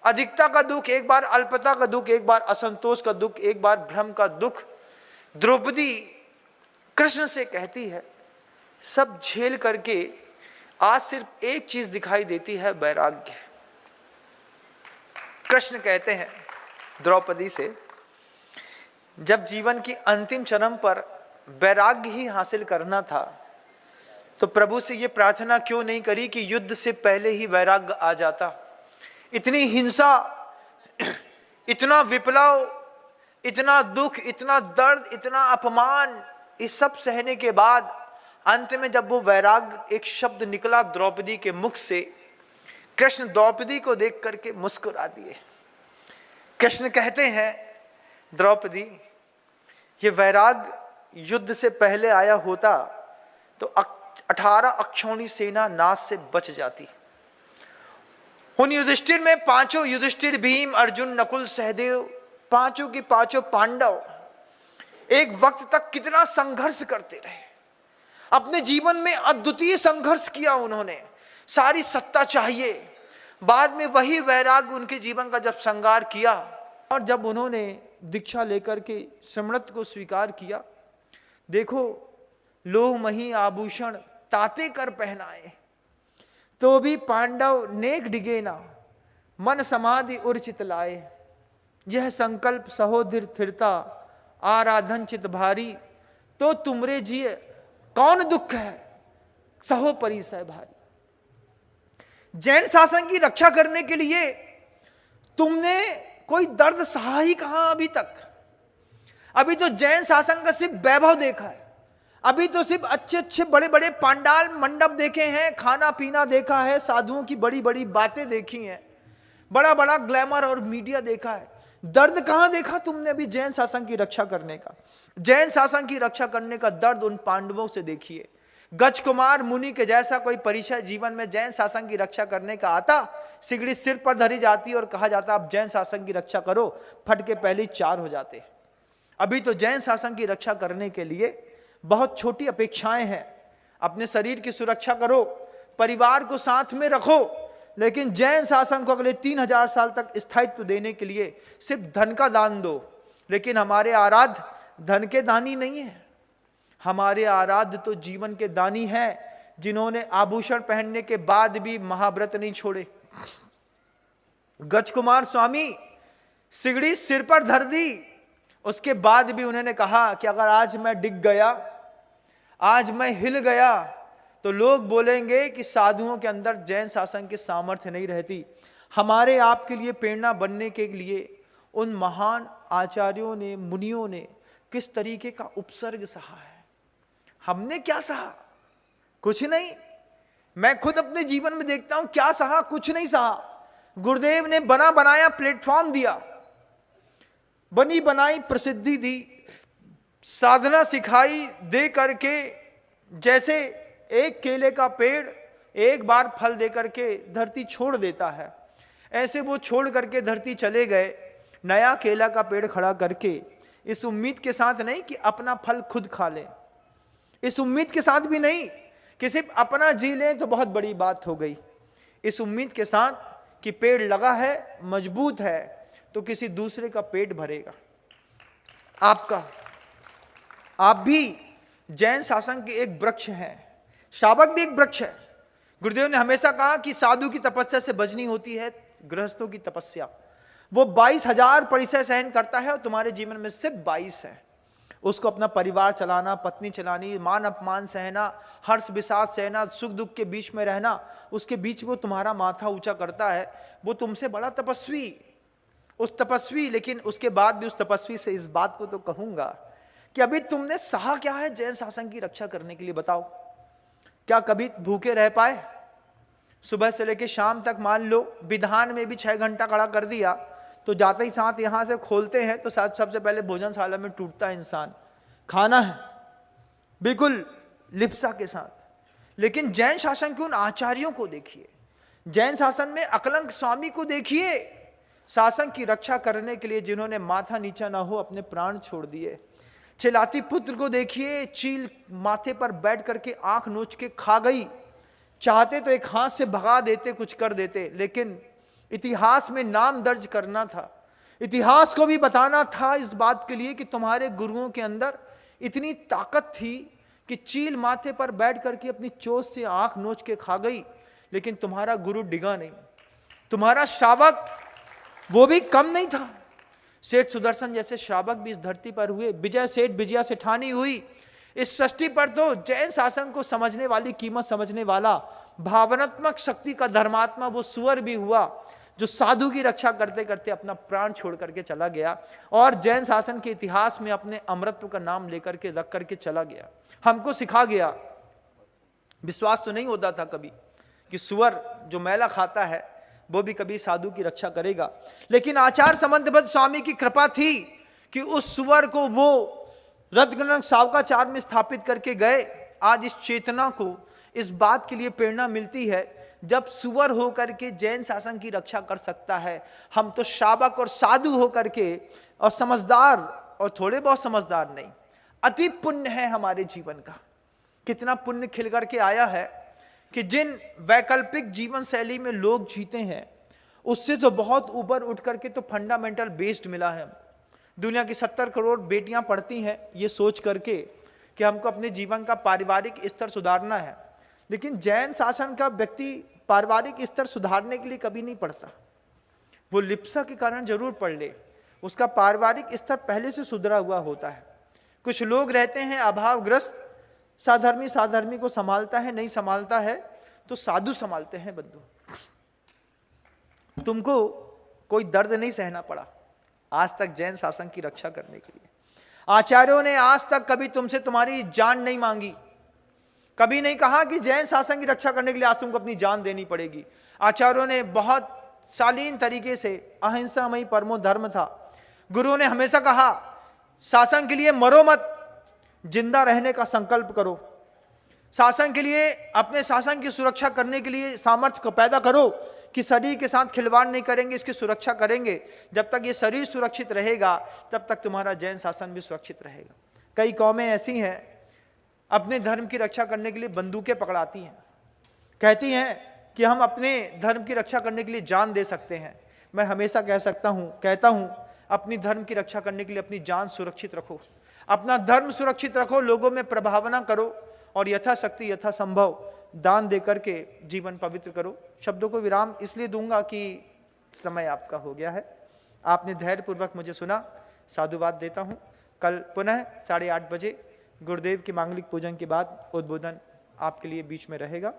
अधिकता का दुख, एक बार अल्पता का दुख, एक बार असंतोष का दुख, एक बार भ्रम का दुख। द्रौपदी कृष्ण से कहती है, सब झेल करके आज सिर्फ एक चीज दिखाई देती है, वैराग्य। कृष्ण कहते हैं द्रौपदी से, जब जीवन की अंतिम चरम पर वैराग्य ही हासिल करना था तो प्रभु से ये प्रार्थना क्यों नहीं करी कि युद्ध से पहले ही वैराग्य आ जाता। इतनी हिंसा, इतना विप्लव, इतना दुख, इतना दर्द, इतना अपमान, इस सब सहने के बाद अंत में जब वो वैराग्य एक शब्द निकला द्रौपदी के मुख से, कृष्ण द्रौपदी को देख करके मुस्कुरा दिए। कृष्ण कहते हैं द्रौपदी, ये वैराग्य युद्ध से पहले आया होता तो 18 अक्षौणी सेना नाश से बच जाती। उन युधिष्ठिर में 5 युधिष्ठिर, भीम, अर्जुन, नकुल, सहदेव, 5 के 5 पांडव एक वक्त तक कितना संघर्ष करते रहे। अपने जीवन में अद्वितीय संघर्ष किया उन्होंने, सारी सत्ता चाहिए। बाद में वही वैराग्य उनके जीवन का जब श्रृंगार किया और जब उन्होंने दीक्षा लेकर के श्रमणत्व को स्वीकार किया, देखो लोह मही आभूषण ताते कर पहनाए तो भी पांडव नेक डिगे ना, मन समाधि उर्चित लाए। यह संकल्प सहोदर थिरता आराधन चित भारी, तो तुमरे जिए कौन दुख है सहो परिसय भारी। जैन शासन की रक्षा करने के लिए तुमने कोई दर्द सहा ही कहां अभी तक? अभी तो जैन शासन का सिर्फ वैभव देखा है, अभी तो सिर्फ अच्छे अच्छे बड़े बड़े पांडाल मंडप देखे हैं, खाना पीना देखा है, साधुओं की बड़ी बड़ी बातें देखी हैं, बड़ा बड़ा ग्लैमर और मीडिया देखा है। दर्द कहां देखा तुमने अभी जैन शासन की रक्षा करने का? जैन शासन की रक्षा करने का दर्द उन पांडवों से देखिए। गज कुमार मुनि के जैसा कोई परिचय जीवन में जैन शासन की रक्षा करने का आता, सिगड़ी सिर पर धरी जाती और कहा जाता आप जैन शासन की रक्षा करो, फट के पहले 4 हो जाते। अभी तो जैन शासन की रक्षा करने के लिए बहुत छोटी अपेक्षाएं हैं। अपने शरीर की सुरक्षा करो, परिवार को साथ में रखो, लेकिन जैन शासन को अगले 3000 साल तक स्थायित्व देने के लिए सिर्फ धन का दान दो। लेकिन हमारे आराध्य धन के दानी नहीं है, हमारे आराध्य तो जीवन के दानी हैं, जिन्होंने आभूषण पहनने के बाद भी महाव्रत नहीं छोड़े। गज कुमार स्वामी सिगड़ी सिर पर धर दी। उसके बाद भी उन्होंने कहा कि अगर आज मैं डिग गया, आज मैं हिल गया, तो लोग बोलेंगे कि साधुओं के अंदर जैन शासन की सामर्थ्य नहीं रहती। हमारे आपके लिए प्रेरणा बनने के लिए उन महान आचार्यों ने, मुनियों ने किस तरीके का उपसर्ग सहा है। हमने क्या सहा? कुछ नहीं। मैं खुद अपने जीवन में देखता हूं क्या सहा, कुछ नहीं सहा। गुरुदेव ने बना बनाया प्लेटफॉर्म दिया, बनी बनाई प्रसिद्धि दी, साधना सिखाई दे करके। जैसे एक केले का पेड़ एक बार फल दे करके धरती छोड़ देता है, ऐसे वो छोड़ करके धरती चले गए, नया केला का पेड़ खड़ा करके, इस उम्मीद के साथ नहीं कि अपना फल खुद खा लें, इस उम्मीद के साथ भी नहीं कि सिर्फ अपना जी लें तो बहुत बड़ी बात हो गई, इस उम्मीद के साथ कि पेड़ लगा है, मजबूत है, तो किसी दूसरे का पेट भरेगा आपका। आप भी जैन शासन के एक वृक्ष हैं, शावक भी एक वृक्ष है। गुरुदेव ने हमेशा कहा कि साधु की तपस्या से बचनी होती है गृहस्थों की तपस्या। वो 22,000 परिचय सहन करता है और तुम्हारे जीवन में सिर्फ 22 है। उसको अपना परिवार चलाना, पत्नी चलानी, मान अपमान सहना, हर्ष विषाद सहना, सुख दुख के बीच में रहना, उसके बीच वो तुम्हारा माथा ऊंचा करता है। वो तुमसे बड़ा तपस्वी, उस तपस्वी, लेकिन उसके बाद भी उस तपस्वी से इस बात को तो कहूंगा कि अभी तुमने सहा क्या है जैन शासन की रक्षा करने के लिए? बताओ, क्या कभी भूखे रह पाए? सुबह से लेकर शाम तक मान लो विधान में भी 6 घंटा खड़ा कर दिया, तो जाते ही साथ यहां से खोलते हैं तो सबसे पहले भोजनशाला में टूटता है इंसान, खाना है बिल्कुल लिप्सा के साथ। लेकिन जैन शासन के उन आचार्यों को देखिए, जैन शासन में अकलंक स्वामी को देखिए, शासन की रक्षा करने के लिए जिन्होंने माथा नीचा ना हो अपने प्राण छोड़ दिए। चिलाती पुत्र को देखिए, चील माथे पर बैठ करके आंख नोच के खा गई, चाहते तो एक हाथ से भगा देते, कुछ कर देते, लेकिन इतिहास में नाम दर्ज करना था, इतिहास को भी बताना था इस बात के लिए कि तुम्हारे गुरुओं के अंदर इतनी ताकत थी कि चील माथे पर बैठ करके अपनी चोट से आंख नोच के खा गई, लेकिन तुम्हारा गुरु डिगा नहीं, तुम्हारा शावक वो भी कम नहीं था। सेठ सुदर्शन जैसे शावक भी इस धरती पर हुए, विजय सेठ विजया सेठानी हुई। इस सृष्टि पर तो जैन शासन को समझने वाली, कीमत समझने वाला, भावनात्मक शक्ति का धर्मात्मा वो सुअर भी हुआ जो साधु की रक्षा करते करते अपना प्राण छोड़ करके चला गया और जैन शासन के इतिहास में अपने अमरत्व का नाम लेकर के रख करके चला गया, हमको सिखा गया। विश्वास तो नहीं होता था कभी कि सुअर जो मैला खाता है वो भी कभी साधु की रक्षा करेगा, लेकिन आचार्य समंतबद्ध स्वामी की कृपा थी कि उस सुअर को वो रत्नगणक सावकाचार में स्थापित करके गए। आज इस चेतना को, इस बात के लिए प्रेरणा मिलती है, जब सुअर होकर के जैन शासन की रक्षा कर सकता है, हम तो शावक और साधु होकर के और समझदार, और थोड़े बहुत समझदार नहीं, अति पुण्य है हमारे जीवन का। कितना पुण्य खिल करके आया है कि जिन वैकल्पिक जीवन शैली में लोग जीते हैं उससे तो बहुत ऊपर उठ करके तो फंडामेंटल बेस्ड मिला है हमको। दुनिया की 70 करोड़ बेटियां पढ़ती हैं ये सोच करके कि हमको अपने जीवन का पारिवारिक स्तर सुधारना है, लेकिन जैन शासन का व्यक्ति पारिवारिक स्तर सुधारने के लिए कभी नहीं पढ़ता। वो लिप्सा के कारण जरूर पढ़ ले, उसका पारिवारिक स्तर पहले से सुधरा हुआ होता है। कुछ लोग रहते हैं अभावग्रस्त, साधर्मी को संभालता है, नहीं संभालता है तो साधु संभालते हैं। बंधु, तुमको कोई दर्द नहीं सहना पड़ा आज तक जैन शासन की रक्षा करने के लिए। आचार्यों ने आज तक कभी तुमसे तुम्हारी जान नहीं मांगी, कभी नहीं कहा कि जैन शासन की रक्षा करने के लिए आज तुमको अपनी जान देनी पड़ेगी। आचार्यों ने बहुत शालीन तरीके से, अहिंसामयी परमो धर्म था, गुरुओं ने हमेशा कहा शासन के लिए मरो मत, जिंदा रहने का संकल्प करो, शासन के लिए, अपने शासन की सुरक्षा करने के लिए सामर्थ्य को पैदा करो कि शरीर के साथ खिलवाड़ नहीं करेंगे, इसकी सुरक्षा करेंगे। जब तक ये शरीर सुरक्षित रहेगा तब तक तुम्हारा जैन शासन भी सुरक्षित रहेगा। कई कौमें ऐसी हैं अपने धर्म की रक्षा करने के लिए बंदूकें पकड़ाती हैं, कहती हैं कि हम अपने धर्म की रक्षा करने के लिए जान दे सकते हैं। मैं हमेशा कहता हूं अपनी धर्म की रक्षा करने के लिए अपनी जान सुरक्षित रखो, अपना धर्म सुरक्षित रखो, लोगों में प्रभावना करो और यथाशक्ति यथासंभव दान देकर के जीवन पवित्र करो। शब्दों को विराम इसलिए दूंगा कि समय आपका हो गया है। आपने धैर्यपूर्वक मुझे सुना, साधुवाद देता हूँ। कल पुनः 8:30 बजे गुरुदेव के मांगलिक पूजन के बाद उद्बोधन आपके लिए बीच में रहेगा।